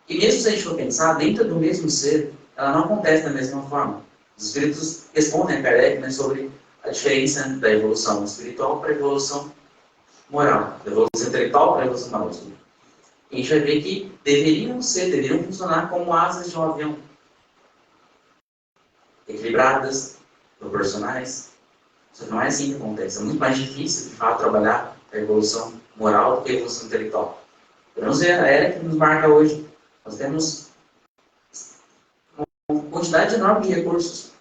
E mesmo se a gente for pensar, dentro do mesmo ser, ela não acontece da mesma forma. Os espíritos respondem a Kardec, né, sobre a diferença da evolução espiritual para a evolução moral, da evolução intelectual para a evolução moral. E a gente vai ver que deveriam funcionar como asas de um avião. Equilibradas, proporcionais. Só que não é assim que acontece. É muito mais difícil, de fato, trabalhar a evolução moral do que a evolução intelectual. Vamos ver a era que nos marca hoje. Nós temos uma quantidade enorme de recursos.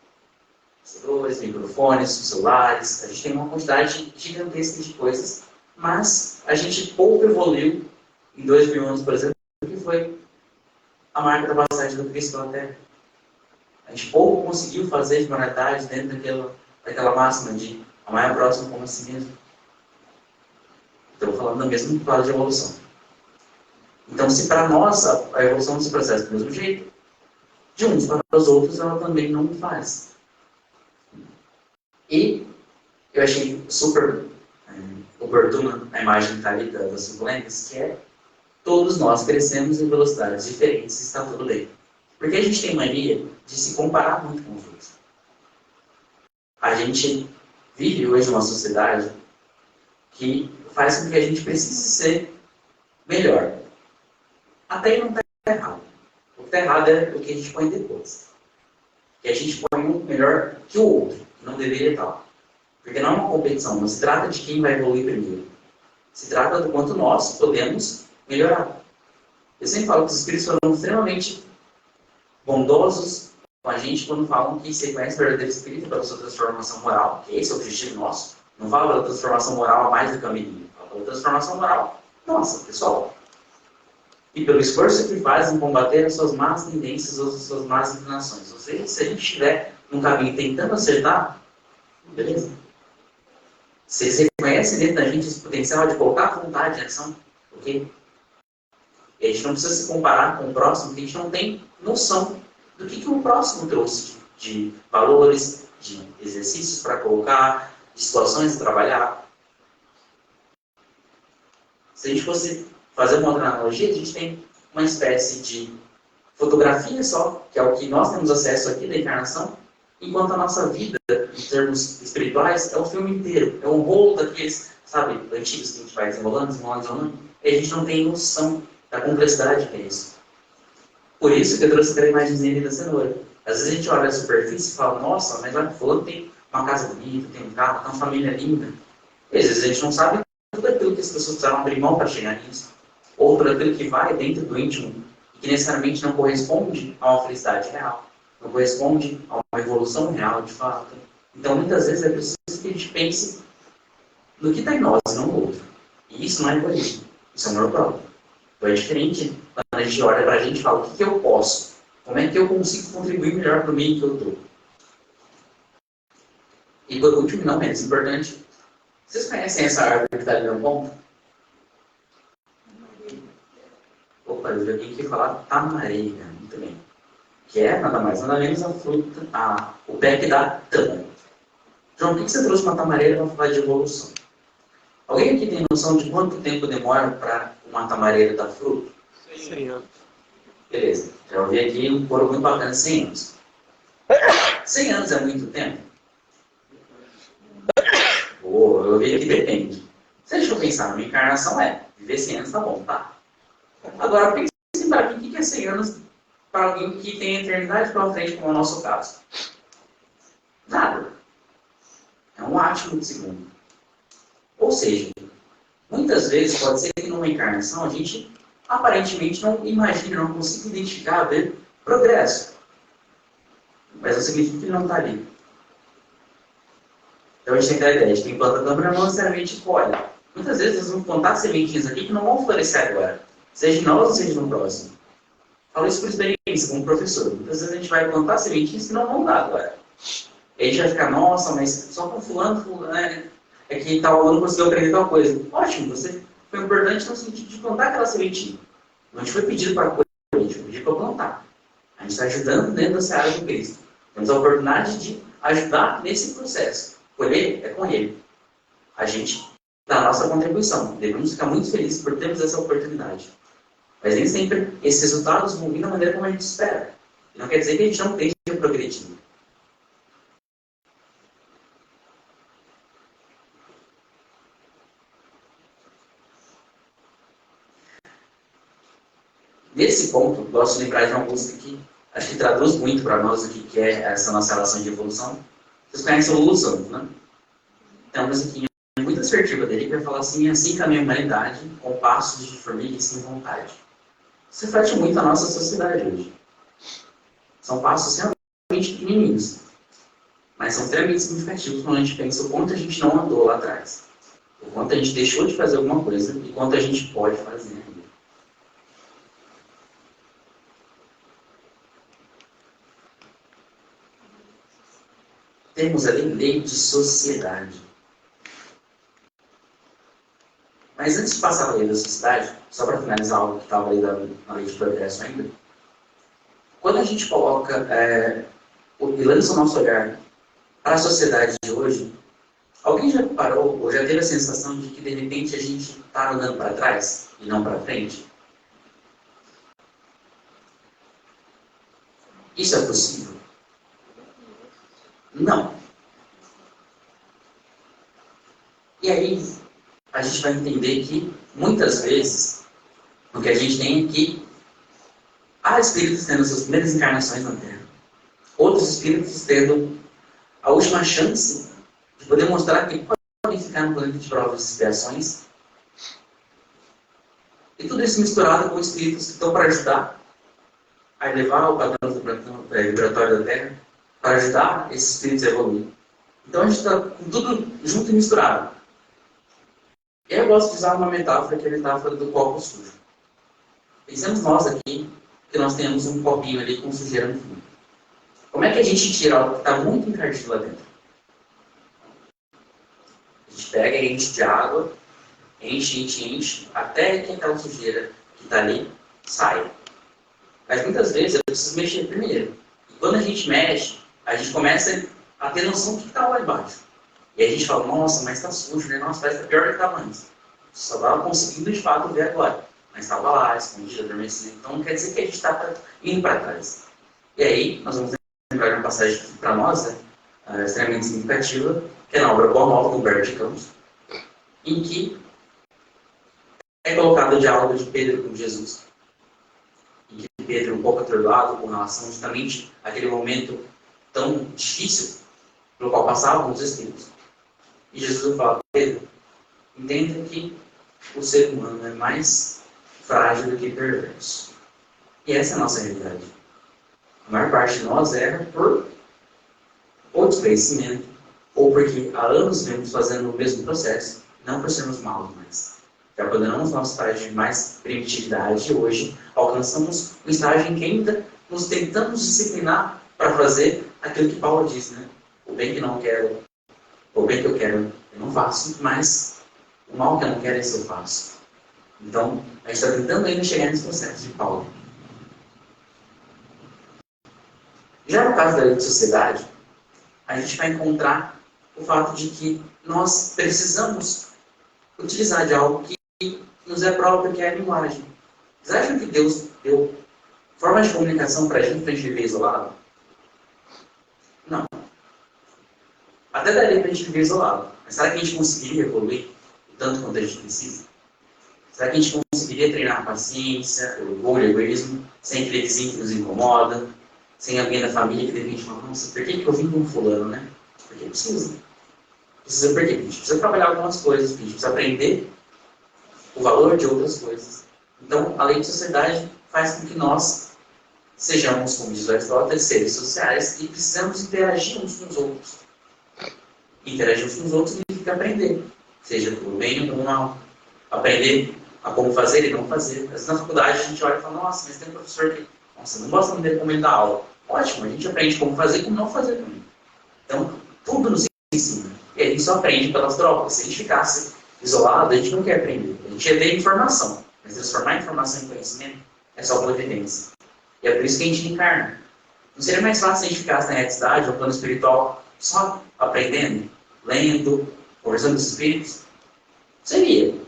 Computadores, microfones, celulares. A gente tem uma quantidade gigantesca de coisas, mas a gente pouco evoluiu em 2000 anos, por exemplo, que foi a marca da passagem do Cristo pela Terra. A gente pouco conseguiu fazer de humanidade dentro daquela máxima de amar o próximo como a si mesmo. Estou falando da mesma quadro de evolução. Então, se para nós a evolução não se processa do mesmo jeito, de uns para os outros ela também não faz. E eu achei super oportuna a imagem que está ali das 5 lentes, que é todos nós crescemos em velocidades diferentes e está tudo bem. Porque a gente tem mania de se comparar muito com os outros. A gente vive hoje uma sociedade que faz com que a gente precise ser melhor. Até aí não está errado. O que está errado é o que a gente põe depois. Que a gente põe um melhor que o outro, que não deveria estar. Porque não é uma competição, não se trata de quem vai evoluir primeiro. Se trata do quanto nós podemos melhorar. Eu sempre falo que os espíritos foram extremamente bondosos com a gente quando falam que você conhece o verdadeiro espírito pela sua transformação moral, que esse é o objetivo nosso. Não fala da transformação moral a mais do que a menina. Fala da transformação moral nossa, pessoal. E pelo esforço que faz em combater as suas más tendências ou as suas más inclinações. Ou seja, se a gente estiver num caminho tentando acertar, beleza. Se eles reconhecem dentro da gente esse potencial de colocar vontade em ação, ok? E a gente não precisa se comparar com o próximo, porque a gente não tem noção do que o próximo trouxe de valores, de exercícios para colocar, de situações a trabalhar. Se a gente fosse fazer uma outra analogia, a gente tem uma espécie de fotografia só, que é o que nós temos acesso aqui da encarnação, enquanto a nossa vida, em termos espirituais, é o filme inteiro. É um rolo daqueles, sabe, antigos que a gente vai desenrolando, e a gente não tem noção da complexidade que é isso. Por isso que eu trouxe aquela imagenzinha da cenoura. Às vezes a gente olha a superfície e fala, nossa, mas olha que fulano tem uma casa bonita, tem um carro, tem uma família linda. E às vezes a gente não sabe tudo aquilo que as pessoas precisaram abrir mão para chegar nisso. Ou tudo aquilo que vai dentro do íntimo e que necessariamente não corresponde a uma felicidade real. Não corresponde a uma evolução real, de fato. Então, muitas vezes é preciso que a gente pense no que está em nós, não no outro. E isso não é egoísmo, isso é amor próprio. Então é diferente quando a gente olha para a gente e fala, o que eu posso? Como é que eu consigo contribuir melhor para o meio que eu estou? E por último, não menos importante, vocês conhecem essa árvore que está ali no ponto? Opa, eu já tenho que falar tamareira, muito bem. Que é nada mais, nada menos a fruta, o pé que dá tâmara. João, por que você trouxe uma tamareira para falar de evolução? Alguém aqui tem noção de quanto tempo demora para uma tamareira dar fruto? 100 anos. Beleza, já ouvi aqui um coro muito bacana, 100 anos. 100 anos é muito tempo? Eu ouvi que depende. Se a gente for pensar numa encarnação, viver 100 anos tá bom, tá? Agora, pense para mim, o que é 100 anos para alguém que tem a eternidade pela frente, como é o nosso caso? um átimo de segundo. Ou seja, muitas vezes pode ser que numa encarnação a gente aparentemente não imagine, não consiga identificar, ver progresso. Mas não significa que ele não está ali. Então a gente tem aquela ideia de que quem planta câmara não necessariamente colhe. Muitas vezes nós vamos plantar sementinhas aqui que não vão florescer agora. Seja em nós ou seja no próximo. Falo isso por experiência, como professor. Muitas vezes a gente vai plantar sementinhas que não vão dar agora. E a gente vai ficar, nossa, mas só com fulano, né? É que tal aluno conseguiu aprender tal coisa. Ótimo, você foi importante no sentido de plantar aquela sementinha. Não a gente foi pedido para colher, a gente foi pedido para plantar. A gente está ajudando dentro dessa área do Cristo. Temos a oportunidade de ajudar nesse processo. Colher é com ele. A gente dá a nossa contribuição. Devemos ficar muito felizes por termos essa oportunidade. Mas nem sempre esses resultados vão vir da maneira como a gente espera. E não quer dizer que a gente não esteja progredindo. Nesse ponto, gosto de lembrar de uma música que acho que traduz muito para nós o que é essa nossa relação de evolução. Vocês conhecem o Lulu Santos, né? Tem uma musiquinha muito assertiva dele que vai falar assim caminha a humanidade, com passos de formiga e sem vontade. Isso reflete muito a nossa sociedade hoje. São passos realmente pequenininhos, mas são extremamente significativos quando a gente pensa o quanto a gente não andou lá atrás, o quanto a gente deixou de fazer alguma coisa e quanto a gente pode fazer ainda. Temos ali lei de sociedade. Mas antes de passar a lei da sociedade, só para finalizar algo que estava ali na lei de progresso ainda, quando a gente coloca e lança o nosso olhar para a sociedade de hoje, alguém já parou ou já teve a sensação de que de repente a gente está andando para trás e não para frente? Isso é possível? Não. E aí, a gente vai entender que, muitas vezes, o que a gente tem aqui, há espíritos tendo suas primeiras encarnações na Terra. Outros espíritos tendo a última chance de poder mostrar que podem ficar no planeta de provas e expiações. E tudo isso misturado com espíritos que estão para ajudar a elevar o padrão vibratório da Terra, para ajudar esses espíritos a evoluir. Então a gente está com tudo junto e misturado. Eu gosto de usar uma metáfora, que é a metáfora do copo sujo. Pensemos nós aqui, que nós temos um copinho ali com sujeira no fundo. Como é que a gente tira algo que está muito encardido lá dentro? A gente pega e enche de água, enche, até que aquela sujeira que está ali saia. Mas muitas vezes eu preciso mexer primeiro. E quando a gente mexe, a gente começa a ter noção do que está lá embaixo. E a gente fala, nossa, mas está sujo, né? Nossa, parece que está pior do que estava antes. Só estava conseguindo de fato ver agora. Mas estava lá, escondido, adormecido. Então não quer dizer que a gente está indo para trás. E aí, nós vamos lembrar de uma passagem que para nós é extremamente significativa, que é na obra Boa Nova, do Humberto de Campos, em que é colocado o diálogo de Pedro com Jesus. Em que Pedro, um pouco atordoado com relação justamente àquele momento tão difícil pelo qual passavam os espíritos. E Jesus fala, Pedro, entenda que o ser humano é mais frágil do que perverso. E essa é a nossa realidade. A maior parte de nós erra por ou desconhecimento, ou porque há anos vemos fazendo o mesmo processo, não por sermos maus mais. Já abandonamos nosso estágio de mais primitividade e hoje alcançamos um estágio em que ainda nos tentamos disciplinar para fazer aquilo que Paulo diz, né? O bem que não quero, o bem que eu quero, eu não faço, mas o mal que eu não quero, esse eu faço. Então, a gente está tentando ainda chegar nesse processo de Paulo. Já no caso da lei de sociedade, a gente vai encontrar o fato de que nós precisamos utilizar de algo que nos é próprio, que é a linguagem. Vocês acham que Deus deu formas de comunicação para a gente viver isolado? Não. Até daria para a gente viver isolado. Mas será que a gente conseguiria evoluir o tanto quanto a gente precisa? Será que a gente conseguiria treinar a paciência, o orgulho, o egoísmo, sem aquele vizinho que nos incomoda, sem alguém da família que de repente fala, nossa, por que eu vim com fulano, né? Porque precisa. Precisa por quê? A gente precisa trabalhar algumas coisas, a gente precisa aprender o valor de outras coisas. Então, a lei de sociedade faz com que nós sejamos, como diz Aristóteles, seres sociais e precisamos interagir uns com os outros. Interagir uns com os outros significa aprender, seja pelo bem ou pelo mal. Aprender a como fazer e não fazer. Às vezes na faculdade a gente olha e fala, nossa, mas tem um professor que, nossa, não gosta de como ele dá aula. Ótimo, a gente aprende como fazer e como não fazer também. Então, tudo nos ensina. E a gente só aprende pelas trocas. Se a gente ficasse isolado, a gente não quer aprender. A gente ia ter informação. Mas transformar informação em conhecimento é só uma evidência. E é por isso que a gente encarna. Não seria mais fácil se a gente ficasse na realidade, no plano espiritual, só aprendendo, lendo, conversando com os espíritos? Seria.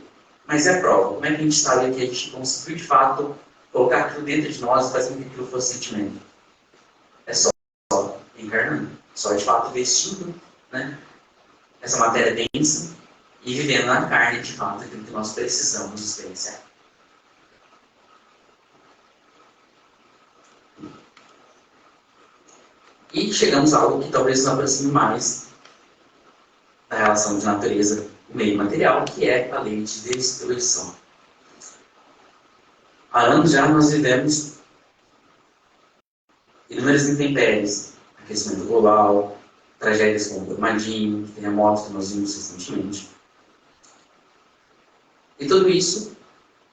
Mas é a prova. Como é que a gente sabe que a gente conseguiu, de fato, colocar aquilo dentro de nós e fazer com que aquilo fosse sentimento? É só encarnando. Só, de fato, vestindo, né, essa matéria densa e vivendo na carne, de fato, aquilo que nós precisamos experienciar. E chegamos a algo que talvez nos aproxime mais da relação de natureza e meio material, que é a lei de destruição. Há anos já nós vivemos inúmeras intempéries, aquecimento global, tragédias como Brumadinho, terremotos que nós vimos recentemente. E tudo isso,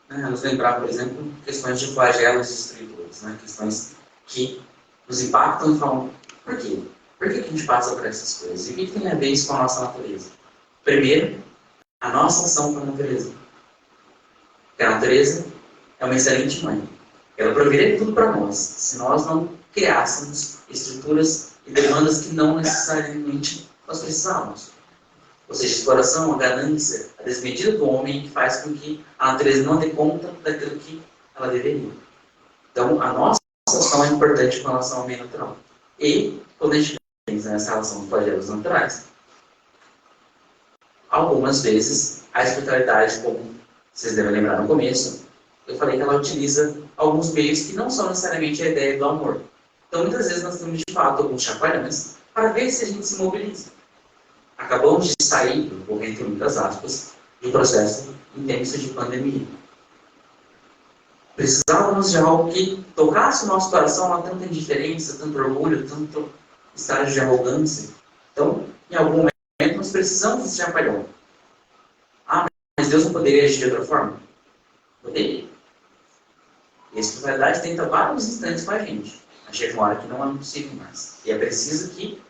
né, nos lembrar, por exemplo, questões de flagelos destruidores, né, questões que nos impactam e falam, por quê? Por que a gente passa por essas coisas? E o que tem a ver isso com a nossa natureza? Primeiro, a nossa ação com a natureza. Porque a natureza é uma excelente mãe. Ela proveria tudo para nós, se nós não criássemos estruturas e demandas que não necessariamente nós precisávamos. Ou seja, a exploração, a ganância, a desmedida do homem que faz com que a natureza não dê conta daquilo que ela deveria. Então, a nossa ação é importante com relação ao meio natural. E, quando a gente pensa nessa relação dos flagelos naturais, algumas vezes a espiritualidade, como vocês devem lembrar no começo, eu falei que ela utiliza alguns meios que não são necessariamente a ideia do amor. Então, muitas vezes nós temos, de fato, alguns chacoalhões para ver se a gente se mobiliza. Acabamos de sair, entre muitas aspas, de um processo intenso de pandemia. Precisávamos de algo que tocasse o nosso coração a tanta indiferença, tanto orgulho, tanto estágio de arrogância. Então, em algum momento, nós precisamos desse chacoalhão. Ah, mas Deus não poderia agir de outra forma? Poderia. E a espiritualidade tenta vários instantes com a gente. Mas chega uma hora que não é possível mais. E é preciso que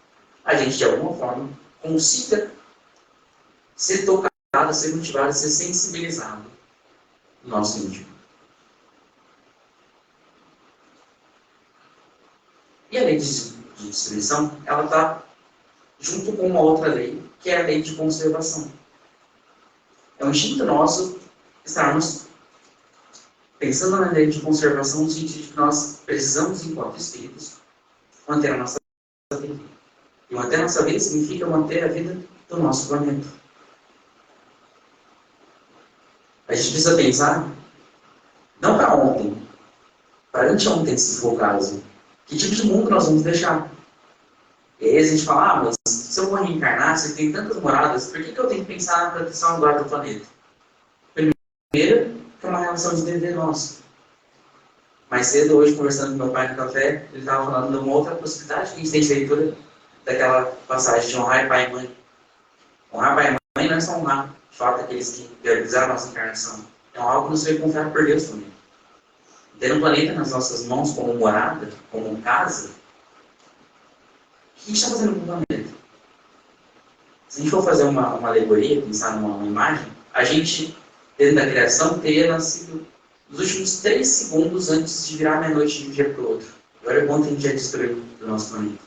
a gente, de alguma forma, consiga ser tocado, ser motivado, ser sensibilizado no nosso íntimo. E a lei de destruição, ela está junto com uma outra lei, que é a lei de conservação. É um instinto nosso estarmos pensando na lei de conservação no sentido de que nós precisamos, enquanto espíritos, manter a nossa vida. E manter a nossa vida significa manter a vida do nosso planeta. A gente precisa pensar, não para ontem, para anteontem, se for o caso, que tipo de mundo nós vamos deixar. E aí a gente fala, mas se eu vou reencarnar, se tem tantas moradas, por que eu tenho que pensar na proteção agora do planeta? Primeiro, que é uma relação de dever nosso. Mais cedo, hoje, conversando com meu pai no café, ele estava falando de uma outra possibilidade que a gente tem de leitura daquela passagem de honrar pai e mãe. Honrar pai e mãe não é só honrar, de fato, aqueles que realizaram a nossa encarnação. É algo que nos foi confiado por Deus também. Ter um planeta nas nossas mãos como morada, como casa, o que a gente está fazendo com o planeta? Se a gente for fazer uma alegoria, pensar numa imagem, a gente, dentro da criação, teria nascido nos últimos 3 segundos antes de virar meia-noite de um dia para o outro. Agora é bom que a gente já destruiu o nosso planeta.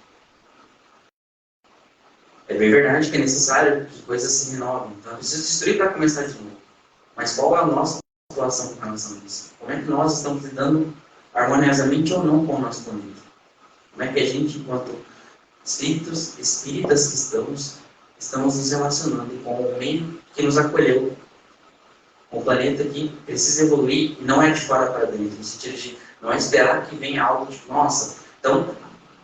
É bem verdade que é necessário que coisas se renovem. Então, é preciso destruir para começar de novo. Mas qual é a nossa situação com relação a isso? Como é que nós estamos lidando harmoniosamente ou não com o nosso planeta? Como é que a gente, enquanto espíritas que estamos nos relacionando com o meio que nos acolheu, com o planeta que precisa evoluir e não é de fora para dentro, no sentido de não é esperar que venha algo de nossa. Então,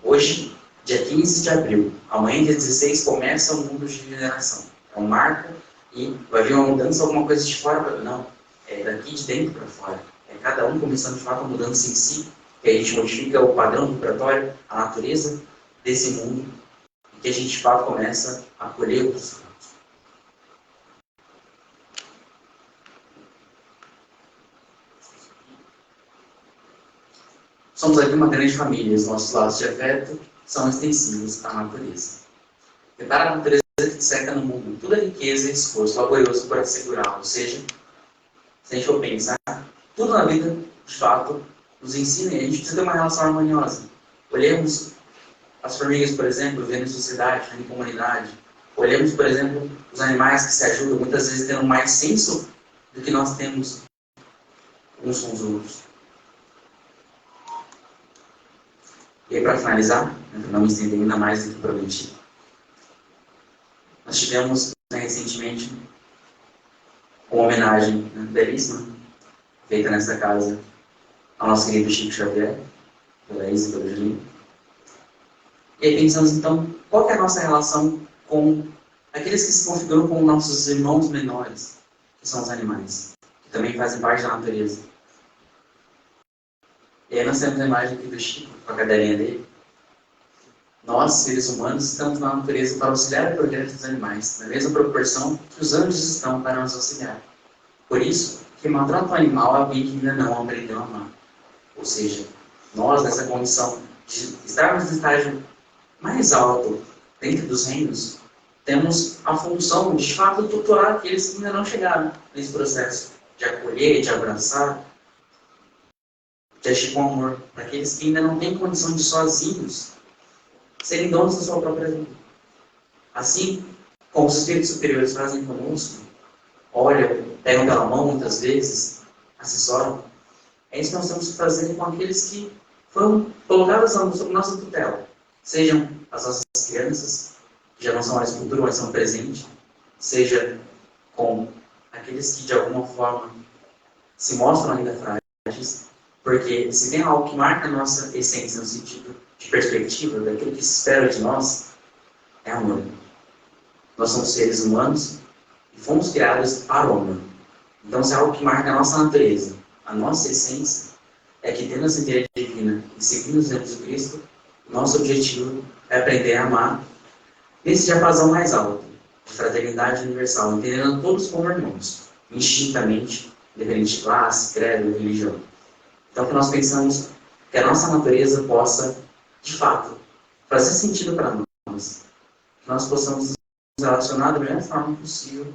hoje, Dia 15 de abril, amanhã, dia 16, começa o mundo de regeneração. É um marco e vai vir uma mudança, alguma coisa de fora para... Não, é daqui de dentro para fora. É cada um começando de fato a mudança em si, que a gente modifica o padrão vibratório, a natureza desse mundo, e que a gente de fato começa a colher os frutos. Somos aqui uma grande família, os nossos laços de afeto são extensivos à natureza. Repara a natureza que seca no mundo, toda riqueza e esforço laborioso por assegurá-lo. Ou seja, se a gente for pensar, tudo na vida, de fato, nos ensina e a gente precisa ter uma relação harmoniosa. Olhemos as formigas, por exemplo, vivendo em sociedade, em comunidade. Olhemos, por exemplo, os animais que se ajudam, muitas vezes tendo mais senso do que nós temos uns com os outros. E aí, para finalizar, não me estender ainda mais do que prometi, nós tivemos recentemente uma homenagem belíssima feita nessa casa ao nosso querido Chico Xavier, pela Isa e pelo Julinho. E aí pensamos então, qual que é a nossa relação com aqueles que se configuram como nossos irmãos menores, que são os animais, que também fazem parte da natureza. E aí nós temos a imagem aqui do Chico, com a cadelinha dele. Nós, seres humanos, estamos na natureza para auxiliar o progresso dos animais, na mesma proporção que os anjos estão para nos auxiliar. Por isso, quem maltrata o animal é alguém que ainda não aprendeu a amar. Ou seja, nós, nessa condição de estarmos no estágio mais alto dentro dos reinos, temos a função de fato tutorar aqueles que ainda não chegaram nesse processo de acolher, de abraçar, de agir com amor, para aqueles que ainda não têm condição de sozinhos serem donos da sua própria vida. Assim como os espíritos superiores fazem conosco, olham, pegam pela mão muitas vezes, assessoram, é isso que nós temos que fazer com aqueles que foram colocados sob nossa tutela. Sejam as nossas crianças, que já não são mais futuro, mas são presente, seja com aqueles que de alguma forma se mostram ainda frágeis, porque se tem algo que marca a nossa essência no sentido de perspectiva, daquilo que se espera de nós, é amor. Nós somos seres humanos e fomos criados para o amor. Então, se é algo que marca a nossa natureza, a nossa essência, é que tendo essa ideia divina e seguindo os exemplos de Cristo, nosso objetivo é aprender a amar nesse diapasão mais alto, de fraternidade universal, entendendo todos como irmãos, instintamente, independente de classe, credo, religião. Então, que nós pensamos que a nossa natureza possa, de fato, fazer sentido para nós. Que nós possamos nos relacionar da melhor forma possível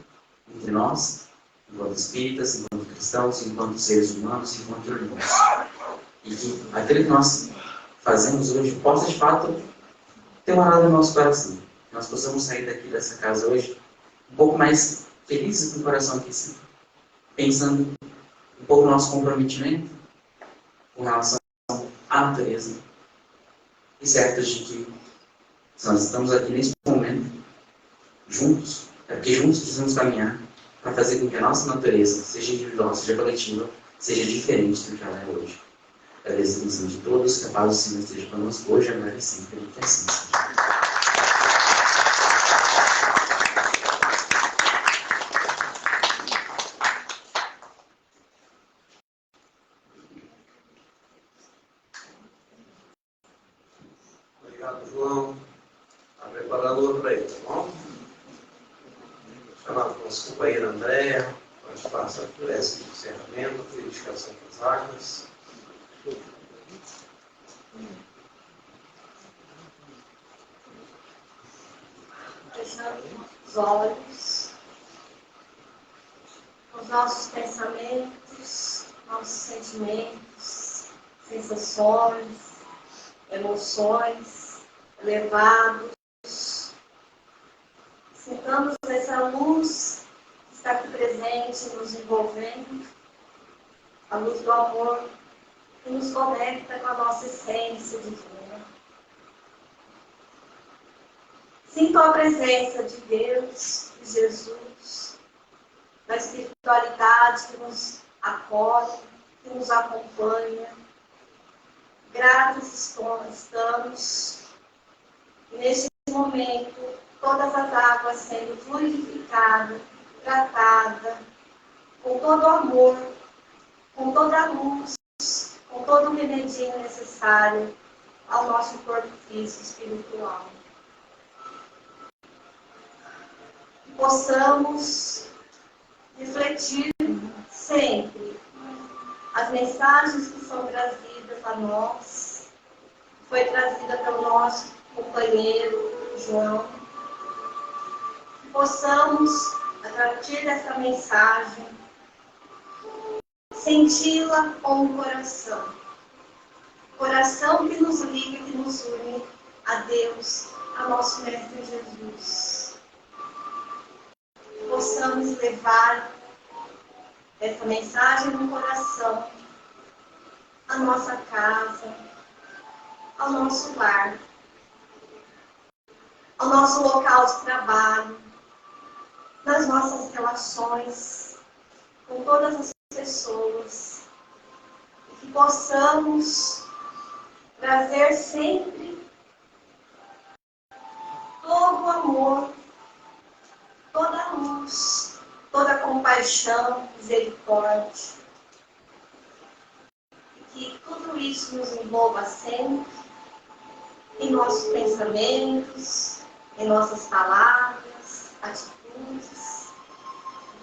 entre nós, enquanto espíritas, enquanto cristãos, enquanto seres humanos, enquanto irmãos. E que aquilo que nós fazemos hoje possa, de fato, ter uma nada no nosso coração. Que nós possamos sair daqui dessa casa hoje um pouco mais felizes com o coração aquecido, pensando um pouco no nosso comprometimento com relação à natureza e certos de que se nós estamos aqui nesse momento juntos, é porque juntos precisamos caminhar para fazer com que a nossa natureza, seja individual, seja coletiva, seja diferente do que ela é hoje. Agradeço a atenção de todos, que a paz do Senhor esteja conosco hoje, agora e sempre, que assim seja. Obrigado, João. Está preparando outra aí, tá bom? Chamado com nosso companheiro Andréa, a gente passa a prece de encerramento, a purificação das águas. Fechando os olhos, os nossos pensamentos, nossos sentimentos, sensações, emoções elevados. Sentamos essa luz que está aqui presente, nos envolvendo, a luz do amor que nos conecta com a nossa essência divina. Sinto a presença de Deus, de Jesus, da espiritualidade que nos acolhe, que nos acompanha. Gratos estamos E neste momento, todas as águas sendo fluidificadas, tratadas, com todo o amor, com toda a luz, com todo o remedinho necessário ao nosso corpo físico e espiritual. Que possamos refletir sempre as mensagens que são trazidas a nós, foi trazida pelo nosso companheiro João, que possamos, a partir dessa mensagem, senti-la com o coração. Coração que nos liga, que nos une a Deus, a nosso Mestre Jesus. Possamos levar essa mensagem no coração, à nossa casa, ao nosso lar, ao nosso local de trabalho, nas nossas relações com todas as pessoas, e que possamos trazer sempre todo o amor, toda a luz, toda a compaixão, misericórdia. E que tudo isso nos envolva sempre em nossos pensamentos, em nossas palavras, atitudes,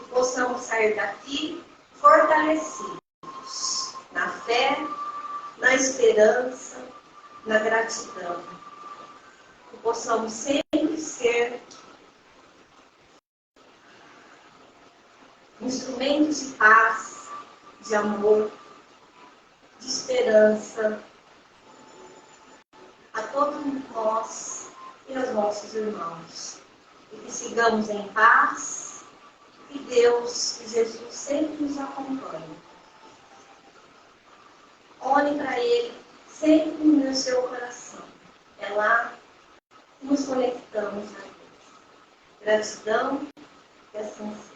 e possamos sair daqui fortalecidos na fé, na esperança, na gratidão. Que possamos sempre ser instrumentos de paz, de amor, de esperança a todos nós e aos nossos irmãos. E que sigamos em paz, e Deus e Jesus sempre nos acompanhem. Olhe para Ele sempre no seu coração. É lá que nos conectamos a Deus. Gratidão e assim seja.